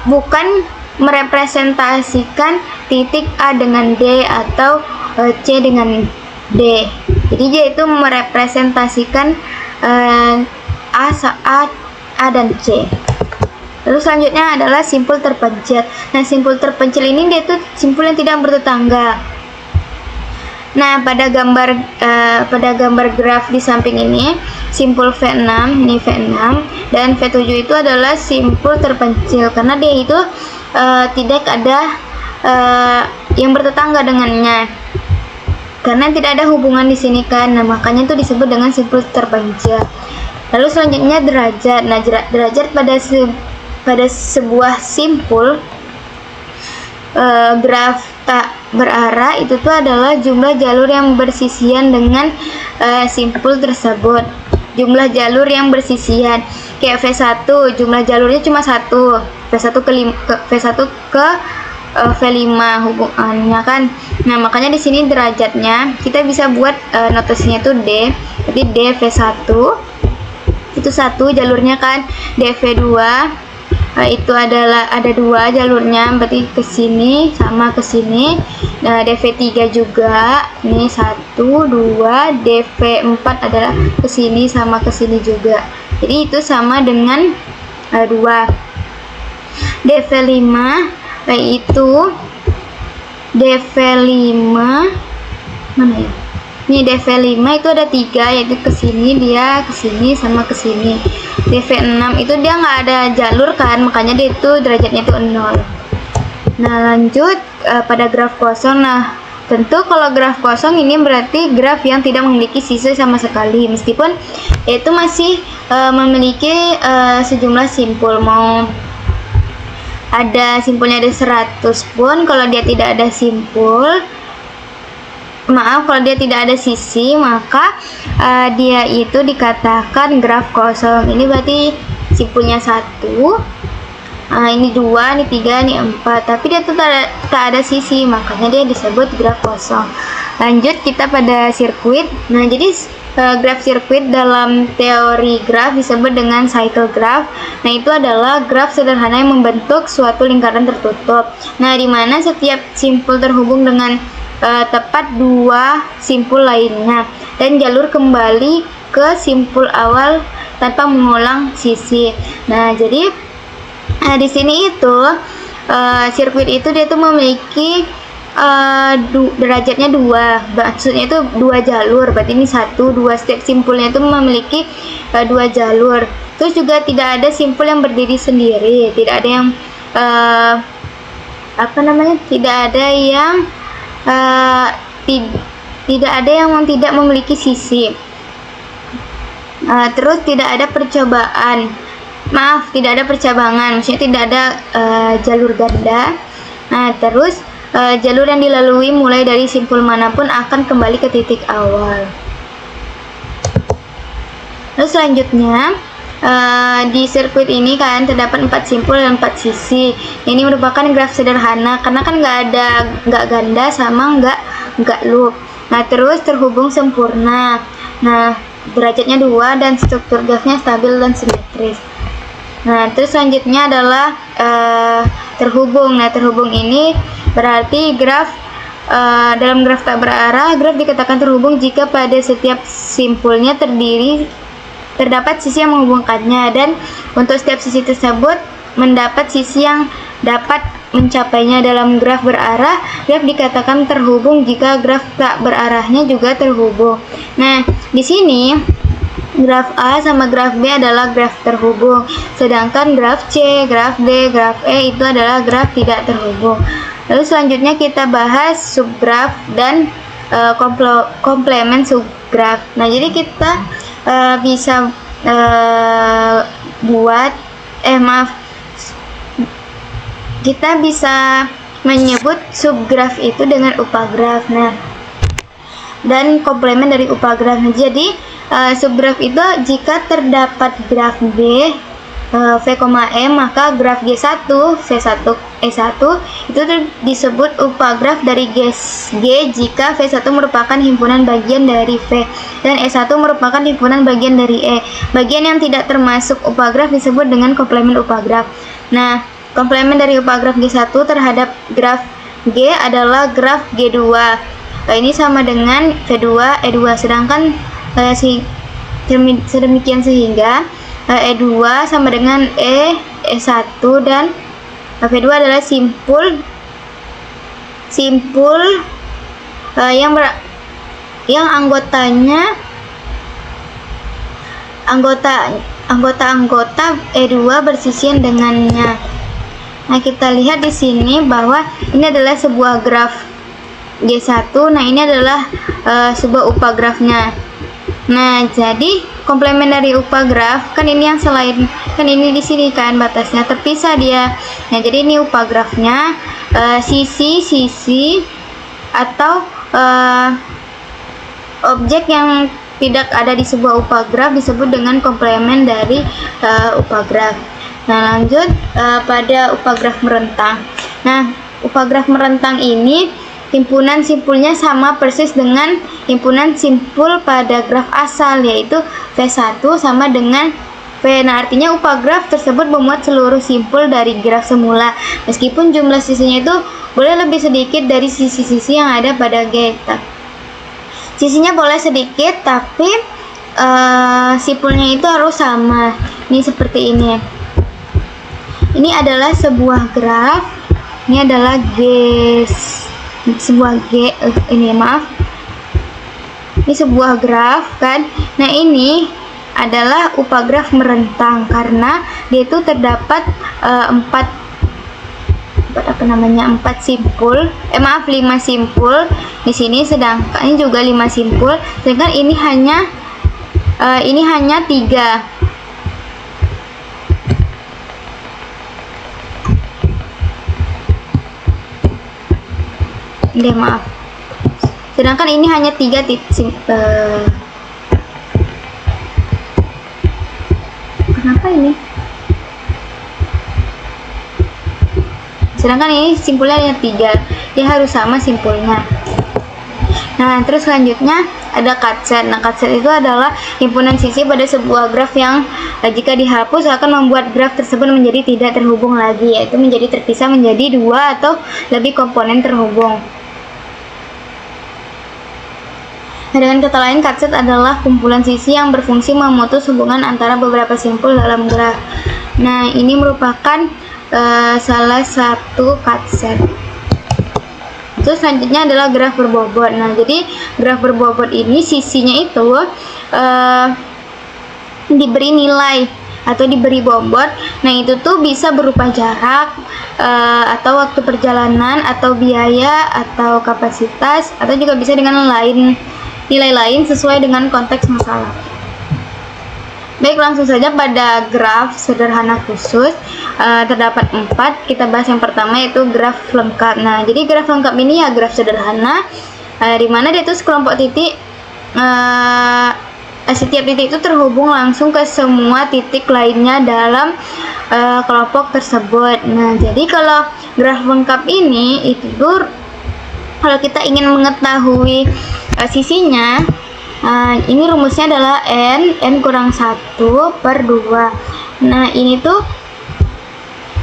bukan merepresentasikan titik A dengan D atau C dengan D. Jadi dia itu merepresentasikan A dan C. Lalu selanjutnya adalah simpul terpencil. Nah, simpul terpencil ini dia itu simpul yang tidak bertetangga. Nah, pada gambar graf di samping ini, simpul V6, ini V6 dan V7 itu adalah simpul terpencil karena dia itu tidak ada yang bertetangga dengannya. Karena tidak ada hubungan di sini kan. Nah, makanya itu disebut dengan simpul terpencil. Lalu selanjutnya derajat. Nah, derajat pada sebuah simpul graf tak berarah itu tuh adalah jumlah jalur yang bersisian dengan simpul tersebut. Jumlah jalur yang bersisian kayak V1 jumlah jalurnya cuma 1, V1 ke V5 hubungannya kan. Nah, makanya di sini derajatnya kita bisa buat notasinya itu D. Jadi D V1 itu 1 jalurnya kan, DV2 itu adalah ada 2 jalurnya, berarti ke sini sama ke sini. Nah, DV3 juga ini 1 2, DV4 adalah ke sini sama ke sini juga. Jadi itu sama dengan 2. DV5 yaitu DV5 mana ya? Ini DV5 itu ada 3, yaitu ke sini dia, ke sini sama ke sini. DV6 itu dia nggak ada jalur kan, makanya dia itu derajatnya itu 0. Nah, lanjut pada graf kosong. Nah, tentu kalau graf kosong ini berarti graf yang tidak memiliki sisi sama sekali, meskipun itu masih memiliki sejumlah simpul. Mau ada simpulnya ada 100 pun, kalau dia tidak ada simpul, kalau dia tidak ada sisi, maka dia itu dikatakan graf kosong. Ini berarti simpulnya 1, ini 2, ini 3, ini 4, tapi dia tuh tak ada sisi, makanya dia disebut graf kosong. Lanjut kita pada sirkuit. Nah, jadi graf sirkuit dalam teori graf disebut dengan cycle graph. Nah, itu adalah graf sederhana yang membentuk suatu lingkaran tertutup. Nah, di mana setiap simpul terhubung dengan tepat 2 simpul lainnya dan jalur kembali ke simpul awal tanpa mengulang sisi. Nah, jadi di sini itu sirkuit itu dia tuh memiliki derajatnya 2, maksudnya itu 2 jalur, berarti ini 1, 2, setiap simpulnya itu memiliki 2 jalur. Terus juga tidak ada simpul yang berdiri sendiri, tidak ada yang tidak ada yang tidak ada yang tidak memiliki sisi. Terus tidak ada percobaan, tidak ada percabangan, maksudnya tidak ada jalur ganda. Nah, terus jalur yang dilalui mulai dari simpul manapun akan kembali ke titik awal. Lalu selanjutnya di sirkuit ini kan terdapat 4 simpul dan 4 sisi. Ini merupakan graf sederhana karena kan nggak ganda sama nggak loop. Nah, terus terhubung sempurna. Nah, derajatnya 2 dan struktur grafnya stabil dan simetris. Nah, terus selanjutnya adalah terhubung. Nah, terhubung ini berarti graf dalam graf tak berarah, graf dikatakan terhubung jika pada setiap simpulnya terdapat sisi yang menghubungkannya, dan untuk setiap sisi tersebut mendapat sisi yang dapat mencapainya. Dalam graf berarah, graf dikatakan terhubung jika graf tak berarahnya juga terhubung. Nah, di sini graf A sama graf B adalah graf terhubung, sedangkan graf C, graf D, graf E itu adalah graf tidak terhubung. Lalu selanjutnya kita bahas subgraf dan komplement subgraf. Nah, jadi kita bisa kita bisa menyebut subgraf itu dengan upagraf. Nah, dan komplement dari upagraf. Jadi subgraf itu jika terdapat graf B V, E, maka graf G1 V1 E1 itu disebut upagraf dari G jika V1 merupakan himpunan bagian dari V dan E1 merupakan himpunan bagian dari E. Bagian yang tidak termasuk upagraf disebut dengan komplement upagraf. Nah, komplement dari upagraf G1 terhadap graf G adalah graf G2. Ini sama dengan V2 E2, sedangkan sedemikian sehingga E2 sama dengan E1 dan V2 adalah simpul yang anggota E2 bersisian dengannya. Nah, kita lihat di sini bahwa ini adalah sebuah graf G1. Nah, ini adalah sebuah upagrafnya. Nah, jadi komplemen dari upagraf kan ini yang selain kan ini di sini kan batasnya terpisah dia. Nah, jadi ini upagrafnya sisi atau objek yang tidak ada di sebuah upagraf disebut dengan komplemen dari upagraf. Nah, lanjut pada upagraf merentang. Nah, upagraf merentang ini himpunan simpulnya sama persis dengan himpunan simpul pada graf asal, yaitu V1 sama dengan V. Nah, artinya upagraf tersebut memuat seluruh simpul dari graf semula, meskipun jumlah sisinya itu boleh lebih sedikit dari sisi-sisi yang ada pada G. Sisinya boleh sedikit, tapi simpulnya itu harus sama. Ini seperti ini. Ini adalah sebuah graf. Ini adalah ini sebuah graf kan. Nah, ini adalah upagraf merentang karena dia itu terdapat 5 simpul di sini, sedangkan ini juga 5 simpul, sedangkan ini hanya 3. Sedangkan ini hanya 3 kenapa ini? Sedangkan ini simpulnya hanya 3, dia harus sama simpulnya. Nah, terus selanjutnya ada cutset. Nah, cutset itu adalah himpunan sisi pada sebuah graf yang jika dihapus akan membuat graf tersebut menjadi tidak terhubung lagi, yaitu menjadi terpisah menjadi 2 atau lebih komponen terhubung. Nah, dengan kata lain, cutset adalah kumpulan sisi yang berfungsi memutus hubungan antara beberapa simpul dalam graf. Nah, ini merupakan salah satu cutset. Terus selanjutnya adalah graf berbobot. Nah, jadi graf berbobot ini sisinya itu diberi nilai atau diberi bobot. Nah, itu tuh bisa berupa jarak atau waktu perjalanan atau biaya atau kapasitas, atau juga bisa dengan nilai lain sesuai dengan konteks masalah. Baik, langsung saja pada graf sederhana khusus. Terdapat 4. Kita bahas yang pertama, yaitu graf lengkap. Nah, jadi graf lengkap ini ya graf sederhana di mana dia itu sekelompok titik, setiap titik itu terhubung langsung ke semua titik lainnya dalam kelompok tersebut. Nah, jadi kalau graf lengkap ini itu kalau kita ingin mengetahui sisinya, ini rumusnya adalah n kurang 1/2. Nah, ini tuh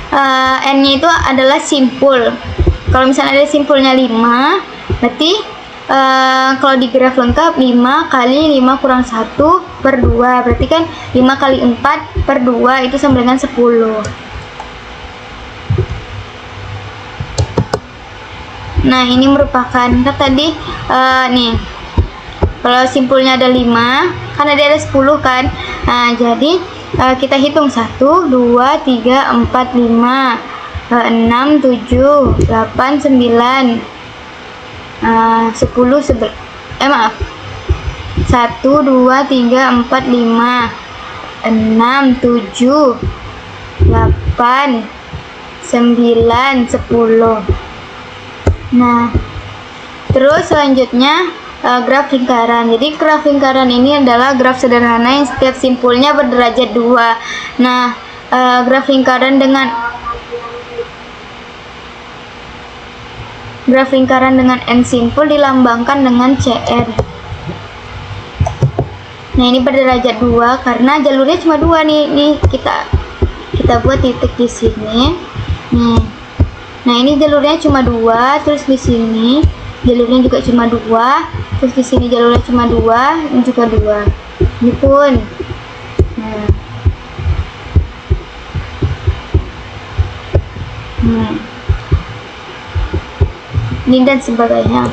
n-nya itu adalah simpul. Kalau misalnya ada simpulnya 5, berarti kalau di graf lengkap 5 kali 5 kurang 1/2, berarti kan 5 kali 4/2 itu sama dengan 10. Nah, ini merupakan tadi nih, kalau simpulnya ada 5, karena dia ada 10 kan. Nah, jadi kita hitung 1, 2, 3, 4, 5, 6, 7, 8, 9, 10, 1, 2, 3, 4, 5, 6, 7, 8, 9, 10. Nah, terus selanjutnya graf lingkaran. Jadi graf lingkaran ini adalah graf sederhana yang setiap simpulnya berderajat 2. Nah, graf lingkaran dengan n simpul dilambangkan dengan CR. Nah, ini berderajat 2 karena jalurnya cuma 2 nih. Nih kita buat titik di sini. Nih. Nah, ini jalurnya cuma 2, terus di sini jalurnya juga cuma 2, terus di sini jalurnya cuma 2, ini juga 2. Ini pun. Nah. Ini dan sebagainya.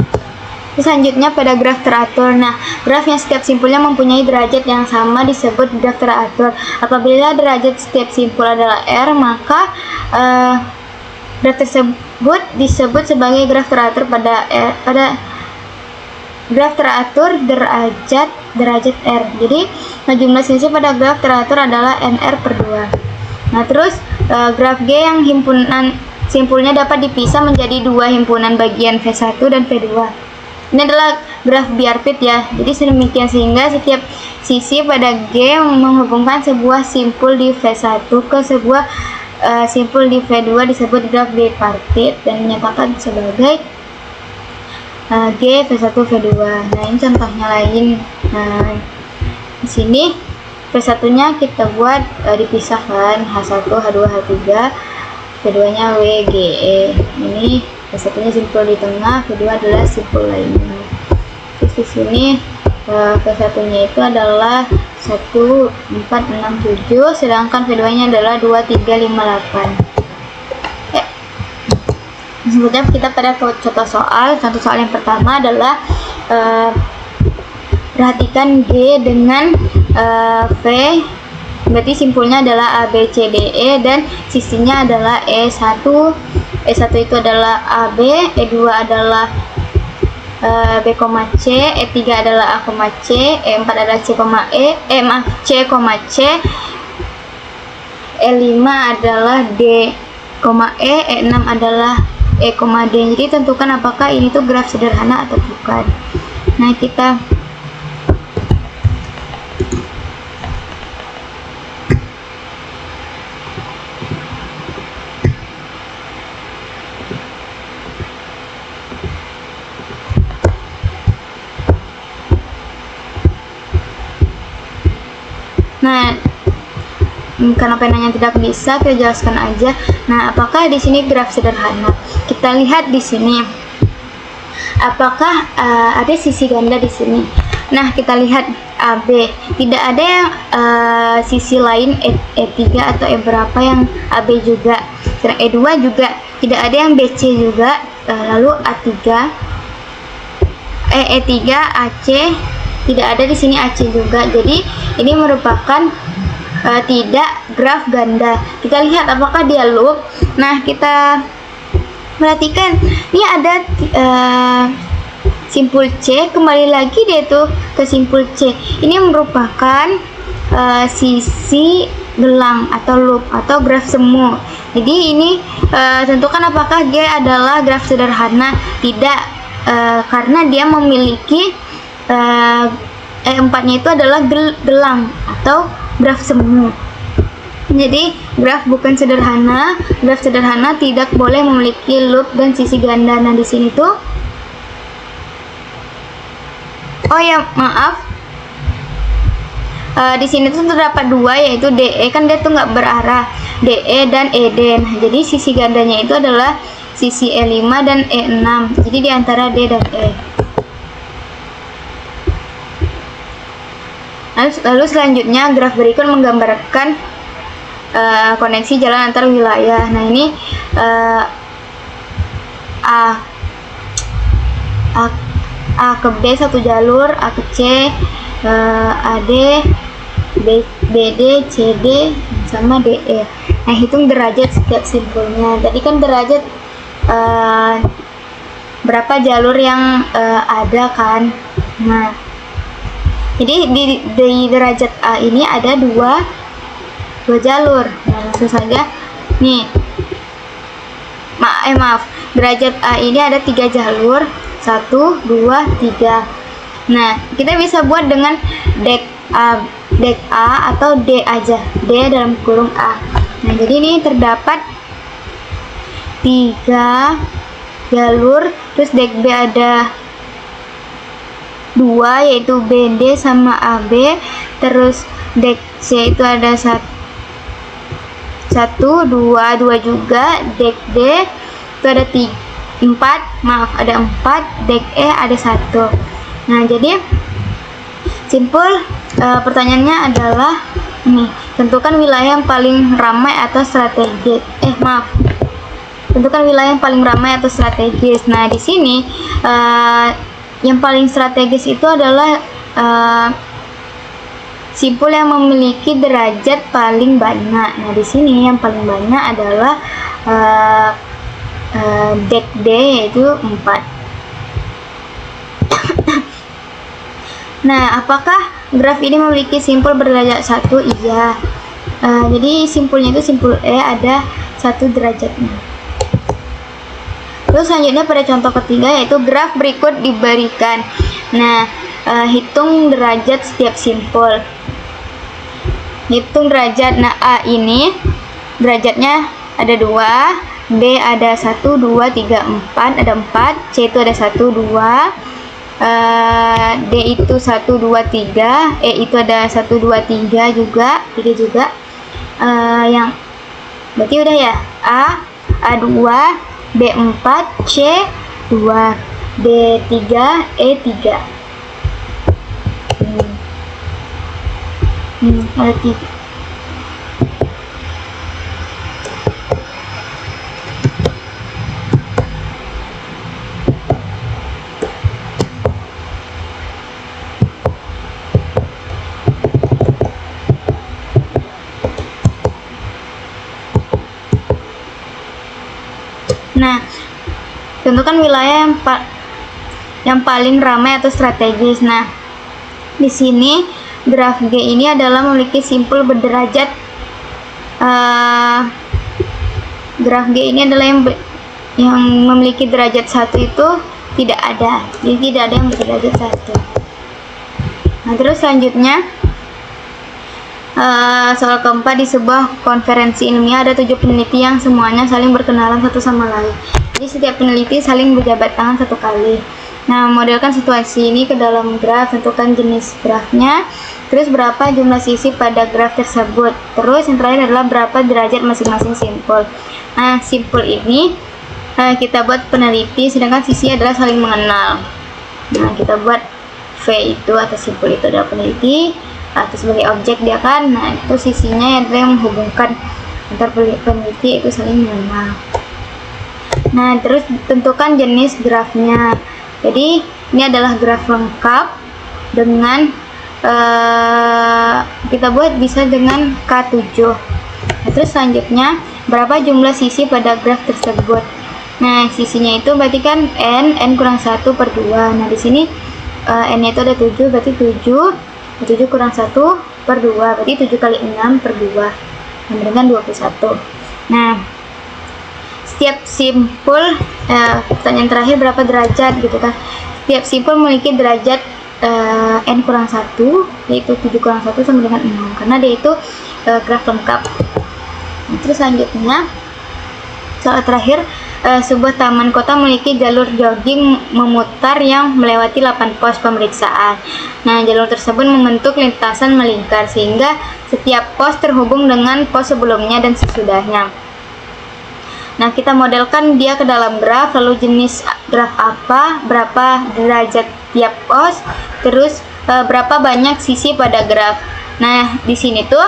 Selanjutnya pada graf teratur. Nah, graf yang setiap simpulnya mempunyai derajat yang sama disebut graf teratur. Apabila derajat setiap simpul adalah R, maka graf tersebut disebut sebagai graf teratur pada graf teratur derajat R. Jadi, jumlah sisi pada graf teratur adalah NR per 2. Nah, terus graf G yang himpunan simpulnya dapat dipisah menjadi dua himpunan bagian V1 dan V2. Ini adalah graf Biarpit ya. Jadi sedemikian sehingga setiap sisi pada G menghubungkan sebuah simpul di V1 ke sebuah simpul di V2 disebut graf bipartit dan dinyatakan sebagai G V1 V2. Nah, ini contohnya lain. Nah, di sini V1-nya kita buat dipisahkan H1, H2, H3, V2-nya W, G, E. Ini V1-nya simpul di tengah, V2 adalah simpul lainnya. Terus di sini V1-nya itu adalah 1, 4, 6, 7, sedangkan V2-nya adalah 2, 3, 5, 8. Selanjutnya kita pada contoh soal. Contoh soal yang pertama adalah perhatikan G dengan V, berarti simpulnya adalah A, B, C, D, E dan sisinya adalah E1. E1 itu adalah AB, E2 adalah B, C, E3 adalah A, C, E4 adalah C, C, E5 adalah D, E, E6 adalah E, D. Jadi tentukan apakah ini tuh graf sederhana atau bukan. Nah, kita karena penanya tidak bisa, kita jelaskan aja. Nah, apakah di sini graf sederhana? Kita lihat di sini. Apakah ada sisi ganda di sini? Nah, kita lihat AB. Tidak ada yang sisi lain E3 atau E berapa yang AB juga. Dan E2 juga tidak ada yang BC juga. Lalu A3, E3, AC tidak ada di sini AC juga. Jadi ini merupakan tidak graf ganda. Kita lihat apakah dia loop. Nah, kita perhatikan ini ada simpul C, kembali lagi dia tuh ke simpul C. Ini merupakan sisi gelang atau loop atau graf semu. Jadi ini tentukan apakah G adalah graf sederhana. Tidak, karena dia memiliki E4-nya itu adalah gelang atau graf semu. Jadi graf bukan sederhana. Graf sederhana tidak boleh memiliki loop dan sisi ganda. Nah, di sini tuh di sini tuh terdapat dua, yaitu DE, kan dia tuh nggak berarah, DE dan ED. Nah, jadi sisi gandanya itu adalah sisi E5 dan E6. Jadi di antara D dan E. Lalu selanjutnya graf berikut menggambarkan koneksi jalan antar wilayah. Nah, ini A ke B satu jalur, A ke C, AD, BD, CD sama DE. Nah, hitung derajat setiap simpulnya. Tadi kan derajat berapa jalur yang ada kan. Nah, jadi di derajat A ini ada dua jalur. Nah, langsung saja nih. Maaf, derajat A ini ada 3 jalur, 1, 2, 3. Nah, kita bisa buat dengan dek A atau D aja, D dalam kurung A. Nah, jadi ini terdapat 3 jalur, terus dek B ada 2, yaitu BD sama AB. Terus dek C itu ada 1, 2 juga. Dek D itu ada 4, ada 4. Dek E ada 1. Nah, jadi simpul pertanyaannya adalah nih, tentukan wilayah yang paling ramai atau strategis. Tentukan wilayah yang paling ramai atau strategis. Nah, di sini yang paling strategis itu adalah simpul yang memiliki derajat paling banyak. Nah, di sini yang paling banyak adalah dek D, yaitu 4. Nah, apakah graf ini memiliki simpul berderajat 1? Iya. Jadi simpulnya itu simpul E ada 1 derajatnya. Terus selanjutnya pada contoh ketiga, yaitu graf berikut diberikan. Nah, hitung derajat setiap simpul. Hitung derajat. Nah, A ini derajatnya ada 2, B ada 1, 2, 3, 4, ada 4, C itu ada 1, 2, D itu 1, 2, 3, E itu ada 1, 2, 3 juga, 3 juga. Yang berarti udah ya, A2, B4, C2, D3, E3. Ada 3. Nah, tentukan wilayah yang paling ramai atau strategis. Nah, di sini graf G ini adalah memiliki simpul berderajat. Graf G ini adalah yang memiliki derajat 1 itu tidak ada. Jadi tidak ada yang berderajat 1. Nah, terus selanjutnya soal keempat, di sebuah konferensi ilmiah ada 7 peneliti yang semuanya saling berkenalan satu sama lain. Jadi setiap peneliti saling berjabat tangan 1 kali. Nah, modelkan situasi ini ke dalam graf, tentukan jenis grafnya, terus berapa jumlah sisi pada graf tersebut, terus yang terakhir adalah berapa derajat masing-masing simpul. Nah, simpul ini kita buat peneliti, sedangkan sisi adalah saling mengenal. Nah, kita buat V itu atau simpul itu adalah peneliti, atau sebagai objek dia kan. Nah, itu sisinya yang menghubungkan antar peneliti itu saling mengenal. Nah, terus tentukan jenis grafnya. Jadi ini adalah graf lengkap dengan kita buat bisa dengan K7. Nah, terus selanjutnya berapa jumlah sisi pada graf tersebut. Nah, sisinya itu berarti kan N kurang 1 per 2. Nah, di sini N nya itu ada 7, berarti 7 kurang 1 per 2, berarti 7 kali 6 per 2, sama dengan 21. Nah, setiap simpul, pertanyaan terakhir berapa derajat gitu kan. Setiap simpul memiliki derajat N kurang 1, yaitu 7 kurang 1 sama dengan 6, karena dia itu graf lengkap. Nah, terus selanjutnya, soal terakhir, sebuah taman kota memiliki jalur jogging memutar yang melewati 8 pos pemeriksaan. Nah, jalur tersebut membentuk lintasan melingkar sehingga setiap pos terhubung dengan pos sebelumnya dan sesudahnya. Nah, kita modelkan dia ke dalam graf, lalu jenis graf apa, berapa derajat tiap pos, terus berapa banyak sisi pada graf. Nah, di sini tuh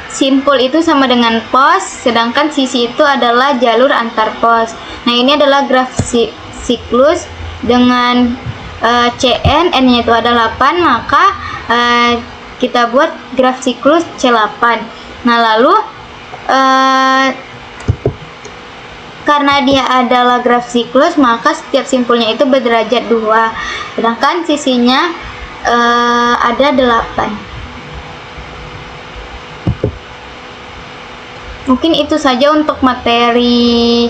simpul itu sama dengan pos, sedangkan sisi itu adalah jalur antar pos. Nah, ini adalah graf siklus dengan Cn, N-nya itu ada 8, maka kita buat graf siklus C8. Nah, lalu karena dia adalah graf siklus, maka setiap simpulnya itu berderajat 2, sedangkan sisinya ada 8. Mungkin itu saja untuk materi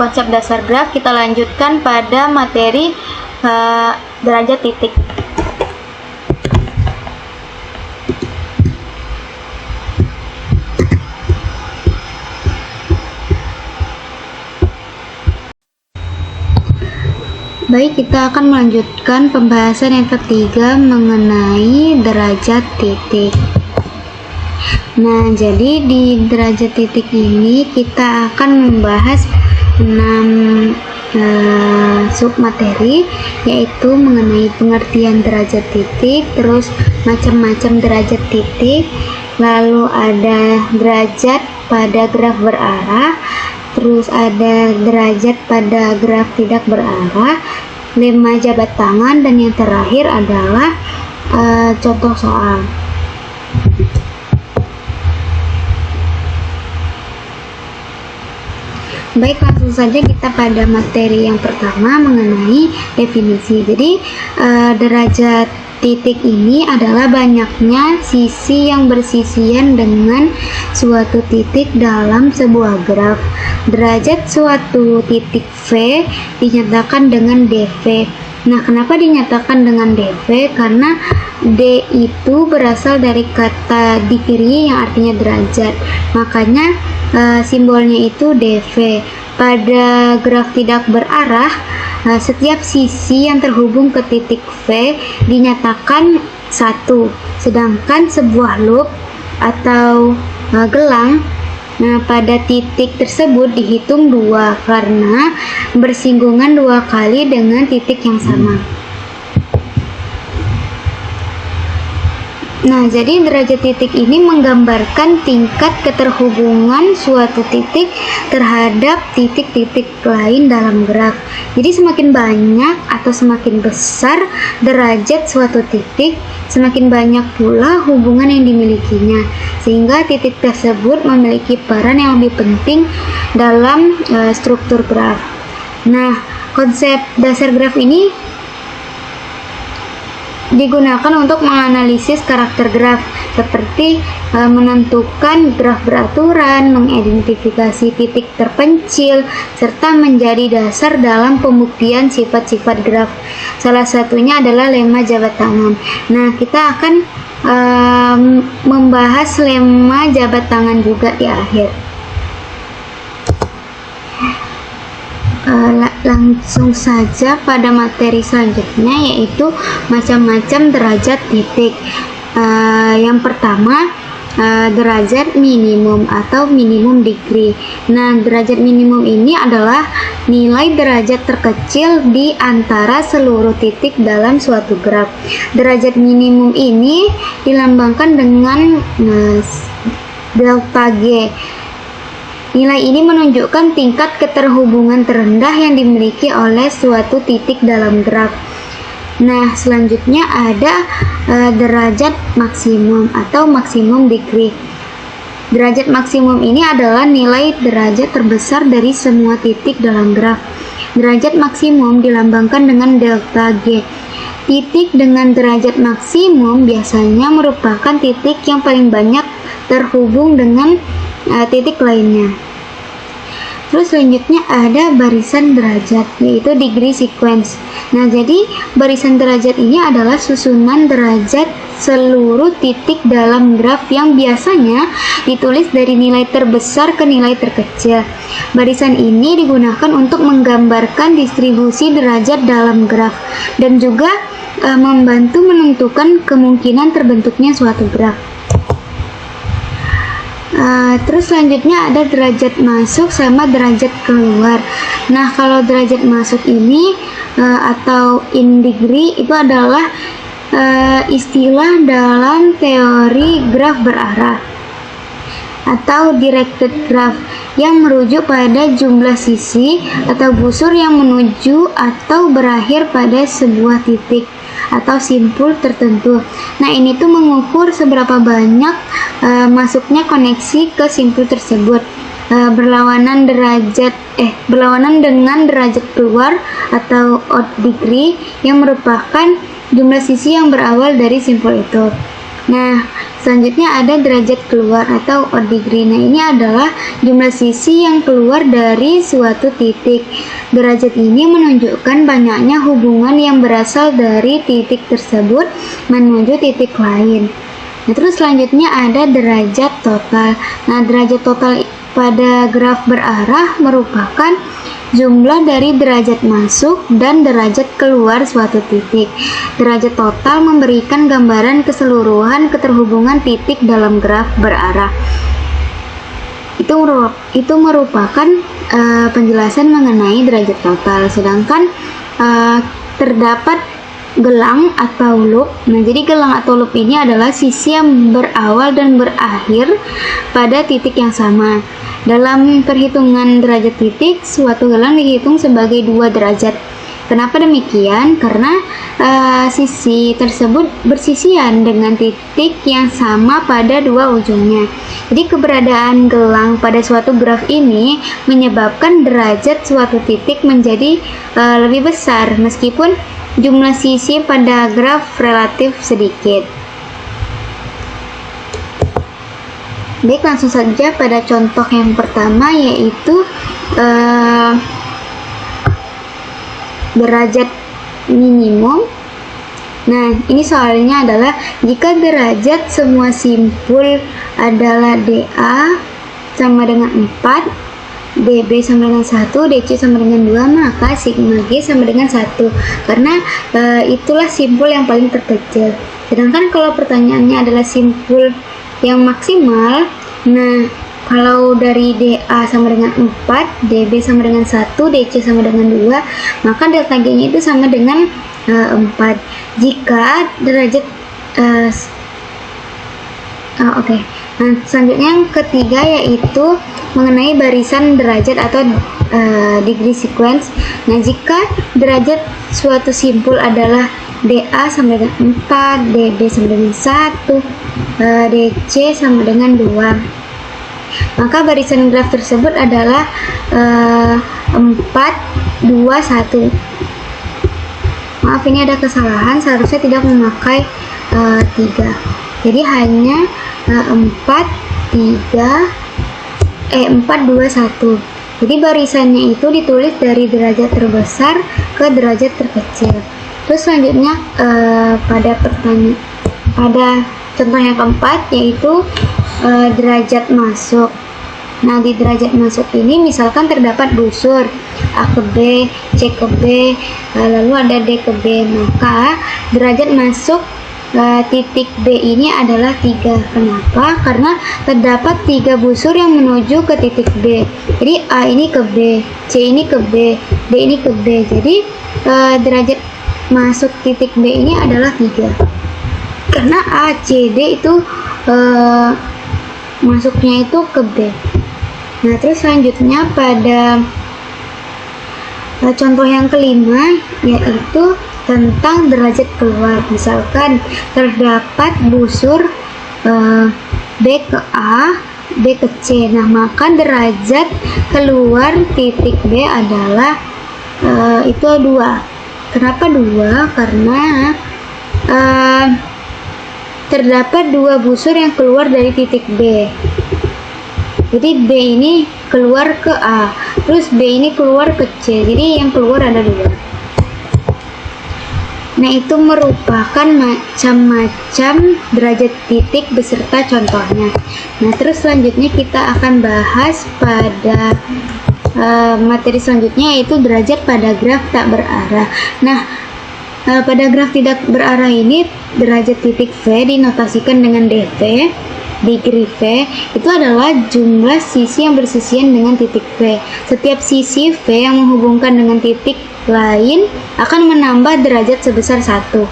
konsep dasar graf. Kita lanjutkan pada materi derajat titik. Baik, kita akan melanjutkan pembahasan yang ketiga mengenai derajat titik. Nah, jadi di derajat titik ini kita akan membahas 6 submateri, yaitu mengenai pengertian derajat titik, terus macam-macam derajat titik, lalu ada derajat pada graf berarah, terus ada derajat pada graf tidak berarah, lemma jabat tangan, dan yang terakhir adalah contoh soal. Baik, langsung saja kita pada materi yang pertama mengenai definisi. Jadi derajat titik ini adalah banyaknya sisi yang bersisian dengan suatu titik dalam sebuah graf. Derajat suatu titik V dinyatakan dengan dV. Nah, kenapa dinyatakan dengan dV? Karena D itu berasal dari kata degree yang artinya derajat. Makanya simbolnya itu dV. Pada graf tidak berarah, setiap sisi yang terhubung ke titik V dinyatakan 1, sedangkan sebuah loop atau gelang pada titik tersebut dihitung 2 karena bersinggungan 2 kali dengan titik yang sama. Nah, jadi derajat titik ini menggambarkan tingkat keterhubungan suatu titik terhadap titik-titik lain dalam graf. Jadi semakin banyak atau semakin besar derajat suatu titik, semakin banyak pula hubungan yang dimilikinya, sehingga titik tersebut memiliki peran yang lebih penting dalam struktur graf. Nah, konsep dasar graf ini digunakan untuk menganalisis karakter graf, seperti menentukan graf beraturan, mengidentifikasi titik terpencil, serta menjadi dasar dalam pembuktian sifat-sifat graf. Salah satunya adalah lemma jabat tangan. Nah, kita akan membahas lemma jabat tangan juga di akhir. Langsung saja pada materi selanjutnya, yaitu macam-macam derajat titik. Yang pertama, derajat minimum atau minimum degree. Nah, derajat minimum ini adalah nilai derajat terkecil di antara seluruh titik dalam suatu graf. Derajat minimum ini dilambangkan dengan delta G. Nilai ini menunjukkan tingkat keterhubungan terendah yang dimiliki oleh suatu titik dalam graf. Nah, selanjutnya ada derajat maksimum atau maksimum degree. Derajat maksimum ini adalah nilai derajat terbesar dari semua titik dalam graf. Derajat maksimum dilambangkan dengan delta G. Titik dengan derajat maksimum biasanya merupakan titik yang paling banyak terhubung dengan titik lainnya. Terus selanjutnya ada barisan derajat, yaitu degree sequence. Nah, jadi barisan derajat ini adalah susunan derajat seluruh titik dalam graf yang biasanya ditulis dari nilai terbesar ke nilai terkecil. Barisan ini digunakan untuk menggambarkan distribusi derajat dalam graf dan juga membantu menentukan kemungkinan terbentuknya suatu graf. Terus selanjutnya ada derajat masuk sama derajat keluar. Nah, kalau derajat masuk ini atau in degree itu adalah istilah dalam teori graf berarah atau directed graph yang merujuk pada jumlah sisi atau busur yang menuju atau berakhir pada sebuah titik atau simpul tertentu. Nah, ini tuh mengukur seberapa banyak masuknya koneksi ke simpul tersebut, berlawanan dengan derajat keluar atau odd degree yang merupakan jumlah sisi yang berawal dari simpul itu. Nah, selanjutnya ada derajat keluar atau odd degree. Nah, ini adalah jumlah sisi yang keluar dari suatu titik. Derajat ini menunjukkan banyaknya hubungan yang berasal dari titik tersebut menuju titik lain. Nah, terus selanjutnya ada derajat total. Nah, derajat total pada graf berarah merupakan jumlah dari derajat masuk dan derajat keluar suatu titik. Derajat total memberikan gambaran keseluruhan keterhubungan titik dalam graf berarah. Itu merupakan penjelasan mengenai derajat total. Sedangkan terdapat gelang atau loop. Nah, jadi gelang atau loop ini adalah sisi yang berawal dan berakhir pada titik yang sama. Dalam perhitungan derajat titik, suatu gelang dihitung sebagai 2 derajat. Kenapa demikian? Karena sisi tersebut bersisian dengan titik yang sama pada dua ujungnya. Jadi keberadaan gelang pada suatu graf ini menyebabkan derajat suatu titik menjadi lebih besar meskipun jumlah sisi pada graf relatif sedikit. Baik, langsung saja pada contoh yang pertama, yaitu derajat minimum. Nah, ini soalnya adalah jika derajat semua simpul adalah dA sama dengan 4, dB sama dengan 1, dC sama dengan 2, maka sigma G sama dengan 1, karena itulah simpul yang paling terkecil. Sedangkan kalau pertanyaannya adalah simpul yang maksimal, nah kalau dari dA sama dengan 4, dB sama dengan 1, dC sama dengan 2, maka delta G nya itu sama dengan 4. Jika derajat nah, selanjutnya yang ketiga yaitu mengenai barisan derajat atau degree sequence. Nah, jika derajat suatu simpul adalah dA sama dengan 4, dB sama dengan 1, dC sama dengan 2, maka barisan graf tersebut adalah 4, 2, 1. Maaf, ini ada kesalahan, seharusnya tidak memakai 3. Jadi hanya 4, 2, 1. Jadi barisannya itu ditulis dari derajat terbesar ke derajat terkecil. Terus selanjutnya pada contoh yang keempat yaitu derajat masuk. Nah, di derajat masuk ini misalkan terdapat busur A ke B, C ke B, lalu ada D ke B, maka derajat masuk titik B ini adalah 3. Kenapa? Karena terdapat 3 busur yang menuju ke titik B. Jadi A ini ke B, C ini ke B, D ini ke B. Jadi derajat masuk titik B ini adalah 3. Karena A, C, D itu masuknya itu ke B. Nah, terus selanjutnya pada contoh yang kelima yaitu tentang derajat keluar. Misalkan terdapat busur B ke A, B ke C. Nah, maka derajat keluar titik B adalah itu 2. Kenapa 2? Karena terdapat 2 busur yang keluar dari titik B. Jadi B ini keluar ke A, terus B ini keluar ke C. Jadi yang keluar ada 2. Nah, itu merupakan macam-macam derajat titik beserta contohnya. Nah, terus selanjutnya kita akan bahas pada materi selanjutnya yaitu derajat pada graf tak berarah. Nah, pada graf tidak berarah ini derajat titik V dinotasikan dengan dV. Degree V itu adalah jumlah sisi yang bersisian dengan titik V. Setiap sisi V yang menghubungkan dengan titik lain akan menambah derajat sebesar 1.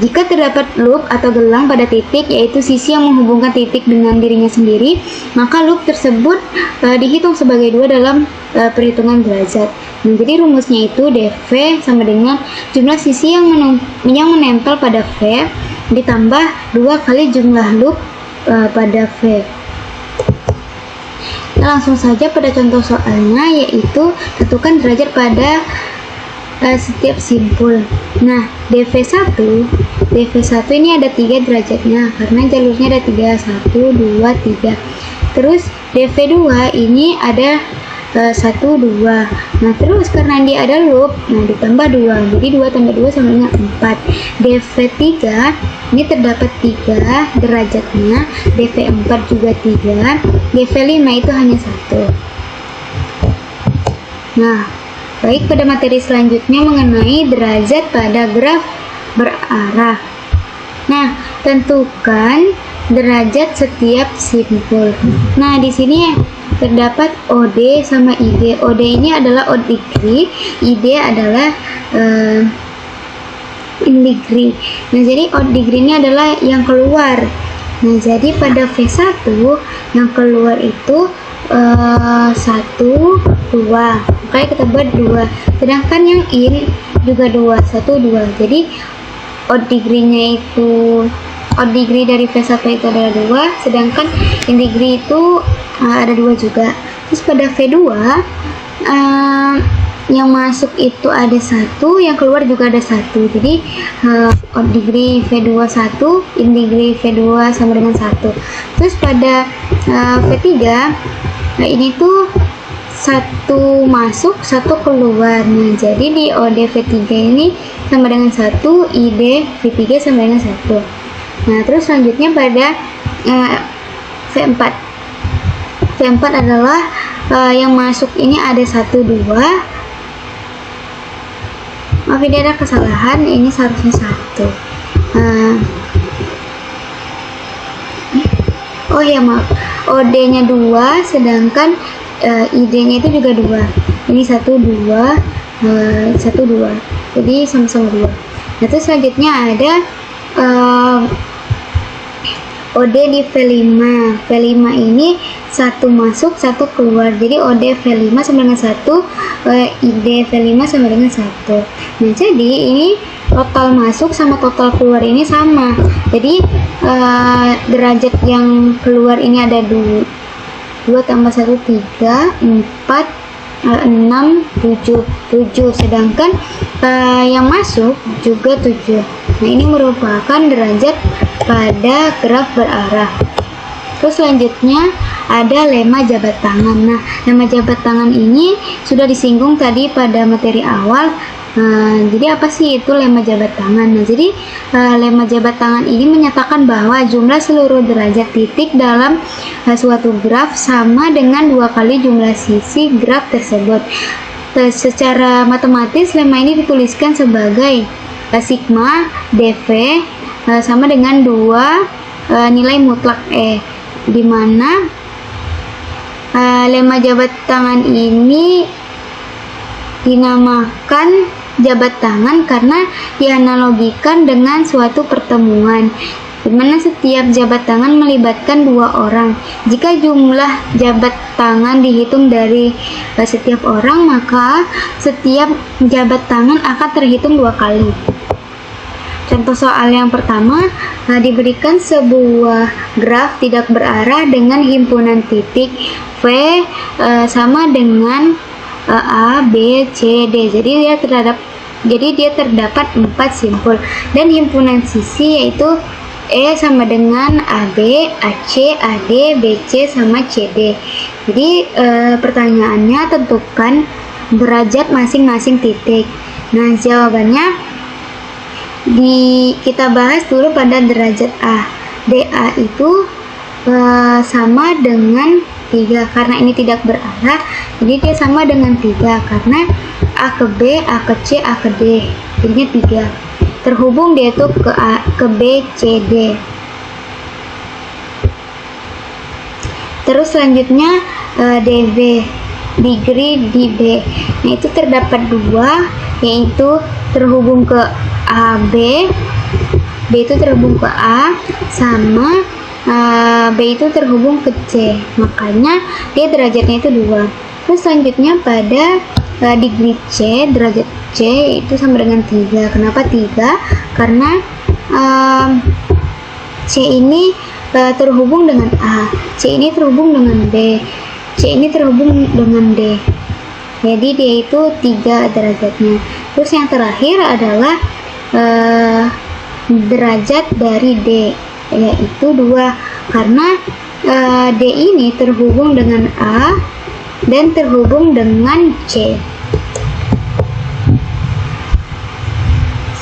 Jika terdapat loop atau gelang pada titik, yaitu sisi yang menghubungkan titik dengan dirinya sendiri, maka loop tersebut dihitung sebagai 2 dalam perhitungan derajat. Nah, jadi rumusnya itu dV sama dengan jumlah sisi yang menempel pada V ditambah 2 kali jumlah loop pada V. Nah, langsung saja pada contoh soalnya, yaitu tentukan derajat pada setiap simpul. Nah, dV1 ini ada 3 derajatnya karena jalurnya ada 3, 1, 2, 3. Terus dV2 ini ada 1, 2. Nah, terus karena dia ada loop, nah ditambah 2. Jadi 2 tambah 2 sama dengan 4. dV3 ini terdapat 3 derajatnya, dV4 juga 3, dV5 itu hanya 1. Nah, baik, pada materi selanjutnya mengenai derajat pada graf berarah. Nah, tentukan derajat setiap simpul. Nah, di sini terdapat OD sama ID. OD ini adalah odd degree, ID adalah in degree. Nah, jadi odd degree ini adalah yang keluar. Nah, jadi pada V1 yang keluar itu 1, 2, makanya kita buat 2. Sedangkan yang in juga 2, 1, 2. Jadi odd degree-nya itu, odd degree dari V1 itu adalah 2, sedangkan in degree itu ada 2 juga. Terus pada V2 yang masuk itu ada 1, yang keluar juga ada 1. Jadi odd degree V2 1, in degree V2 sama dengan 1. Terus pada V3 ini tuh 1 masuk, 1 keluar. Nah, jadi di OD V3 ini sama dengan 1, ID V3 sama dengan 1. Nah, terus selanjutnya pada V4. V4 adalah yang masuk ini ada 1, 2. Maaf, ini ada kesalahan, ini seharusnya 1. Oh ya, maaf, OD nya 2, sedangkan ID nya itu juga 2. Ini 1, 2, 1, 2, jadi sama-sama 2. Nah, terus selanjutnya ada OD di V5. V5 ini 1 masuk, 1 keluar. Jadi OD V5 sama dengan 1, ID V5 sama dengan 1. Nah, jadi ini total masuk sama total keluar ini sama. Jadi derajat yang keluar ini ada 2 tambah 1, 3, 4, 6, 7. Sedangkan yang masuk juga 7. Nah, ini merupakan derajat pada graf berarah. Terus selanjutnya ada lemma jabat tangan. Nah, lemma jabat tangan ini sudah disinggung tadi pada materi awal. Jadi apa sih itu lemma jabat tangan? Nah, jadi lemma jabat tangan ini menyatakan bahwa jumlah seluruh derajat titik dalam suatu graf sama dengan 2 kali jumlah sisi graf tersebut. Secara matematis lemma ini dituliskan sebagai sigma dv sama dengan 2 nilai mutlak E, di mana lemma jabat tangan ini dinamakan jabat tangan karena dianalogikan dengan suatu pertemuan di mana setiap jabat tangan melibatkan 2 orang. Jika jumlah jabat tangan dihitung dari setiap orang, maka setiap jabat tangan akan terhitung 2 kali. Contoh soal yang pertama, diberikan sebuah graf tidak berarah dengan himpunan titik V sama dengan A, B, C, D. Jadi dia terdapat 4 simpul dan himpunan sisi yaitu E sama dengan AB, AC, AD, BC sama CD. Jadi pertanyaannya tentukan derajat masing-masing titik. Nah, jawabannya kita bahas dulu pada derajat A. DA itu sama dengan 3 karena ini tidak berarah, jadi dia sama dengan 3 karena A ke B, A ke C, A ke D, jadinya 3. Terhubung dia itu ke A, ke B, C, D. Terus selanjutnya DV, degree DB. Nah, itu terdapat 2, yaitu terhubung ke AB, B itu terhubung ke A, sama B itu terhubung ke C, makanya dia derajatnya itu 2. Terus selanjutnya pada degree C, derajat C itu sama dengan 3. Kenapa 3? Karena C ini terhubung dengan A, C ini terhubung dengan B, C ini terhubung dengan D. Jadi dia itu 3 derajatnya. Terus yang terakhir adalah derajat dari D, yaitu 2 karena D ini terhubung dengan A dan terhubung dengan C.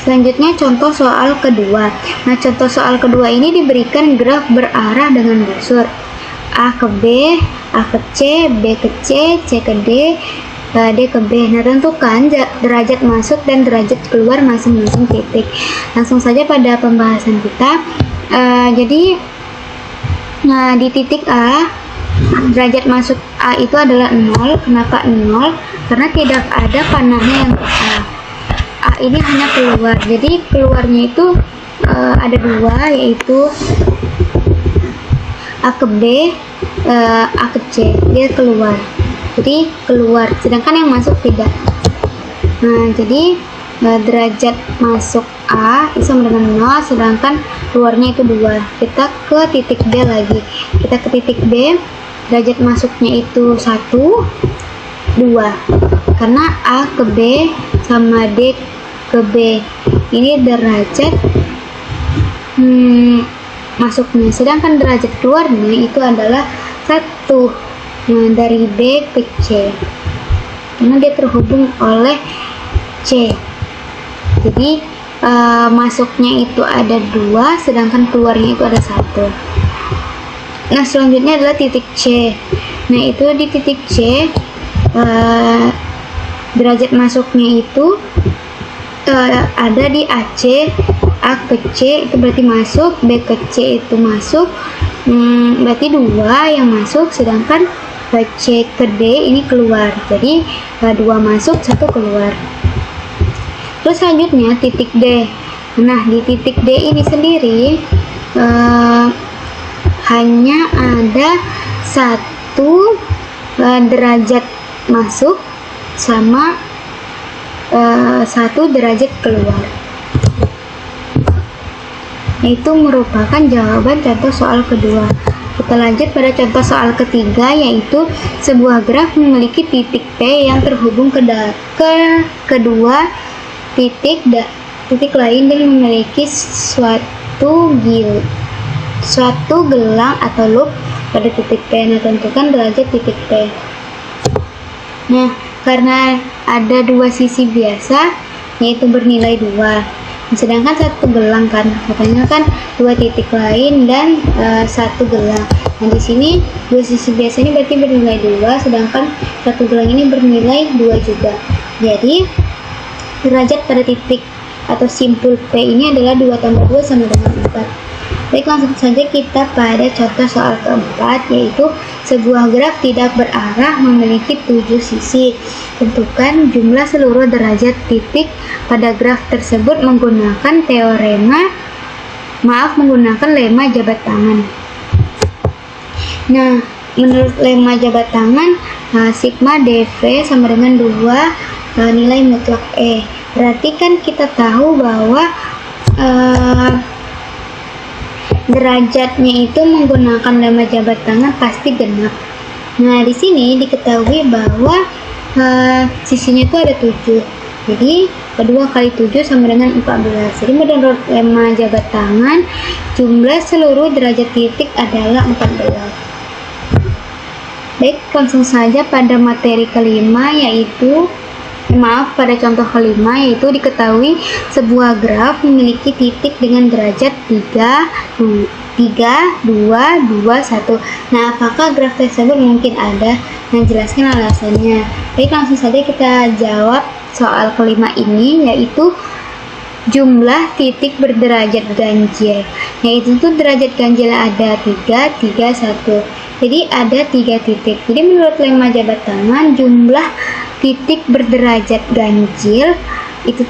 Selanjutnya contoh soal kedua. Nah, contoh soal kedua ini diberikan graf berarah dengan busur A ke B, A ke C, B ke C, C ke D, D ke B. Nah, tentukan derajat masuk dan derajat keluar masing-masing titik. Langsung saja pada pembahasan kita. Jadi di titik A, derajat masuk A itu adalah 0. Kenapa 0? Karena tidak ada panahnya yang ke A. A ini hanya keluar. Jadi keluarnya itu ada 2, yaitu A ke B, A ke C, dia keluar. Jadi keluar, sedangkan yang masuk tidak. Nah, jadi derajat masuk A itu sama dengan 0, sedangkan keluarnya itu 2. Kita ke titik B lagi. Kita ke titik B, derajat masuknya itu 1, 2. Karena A ke B sama D ke B. Ini derajat masuknya, sedangkan derajat keluarnya itu adalah 1. Nah, dari B ke C, karena dia terhubung oleh C. Jadi masuknya itu ada 2, sedangkan keluarnya itu ada 1. Nah, selanjutnya adalah titik C. Nah, itu di titik C derajat masuknya itu ada di AC. A ke C itu berarti masuk, B ke C itu masuk, berarti 2 yang masuk, sedangkan C ke D ini keluar. Jadi 2 masuk, 1 keluar. Terus selanjutnya titik D. Nah, di titik D ini sendiri hanya ada 1 derajat masuk sama 1 derajat keluar. Itu merupakan jawaban contoh soal kedua. Kita lanjut pada contoh soal ketiga, yaitu sebuah graf memiliki titik P yang terhubung ke kedua titik lain dan memiliki suatu gelang atau loop pada titik P. Nah, tentukan derajat titik P. Nah, karena ada 2 sisi biasa, yaitu bernilai 2. Sedangkan 1 gelang kan, makanya kan 2 titik lain dan 1 gelang. Nah, di sini 2 sisi biasa ini berarti bernilai 2, sedangkan 1 gelang ini bernilai 2 juga. Jadi derajat pada titik atau simpul P ini adalah 2 tambah 2 sama dengan 4. Baik, langsung saja kita pada contoh soal keempat, yaitu sebuah graf tidak berarah memiliki 7 sisi. Tentukan jumlah seluruh derajat titik pada graf tersebut menggunakan menggunakan lemma jabat tangan. Nah, menurut lemma jabat tangan, sigma dV sama dengan 2 nilai mutlak E. Berarti kan kita tahu bahwa derajatnya itu menggunakan lemma jabat tangan pasti genap. Nah, di sini diketahui bahwa sisinya itu ada 7. Jadi 2 kali 7 sama dengan 14. Jadi menurut lemma jabat tangan, jumlah seluruh derajat titik adalah 14. Baik, langsung saja pada materi kelima, yaitu pada contoh kelima, yaitu diketahui sebuah graf memiliki titik dengan derajat 3, 2, 1. Nah, apakah graf tersebut mungkin ada? Nah, jelaskan alasannya. Baik, langsung saja kita jawab soal kelima ini, yaitu jumlah titik berderajat ganjil. Yaitu derajat ganjil ada 3, 3, 1. Jadi ada 3 titik. Jadi menurut lemma jabat tangan, jumlah titik berderajat ganjil itu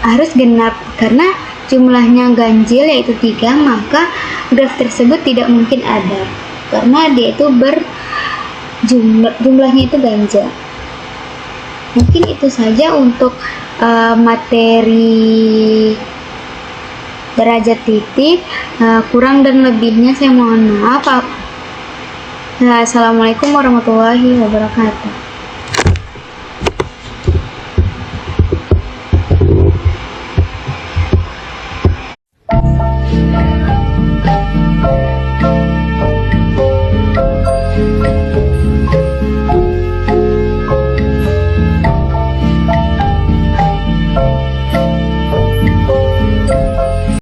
harus genap. Karena jumlahnya ganjil yaitu 3, maka graf tersebut tidak mungkin ada. Karena dia itu jumlahnya itu ganjil. Mungkin itu saja untuk materi derajat titik. Kurang dan lebihnya saya mohon maaf. Assalamualaikum warahmatullahi wabarakatuh.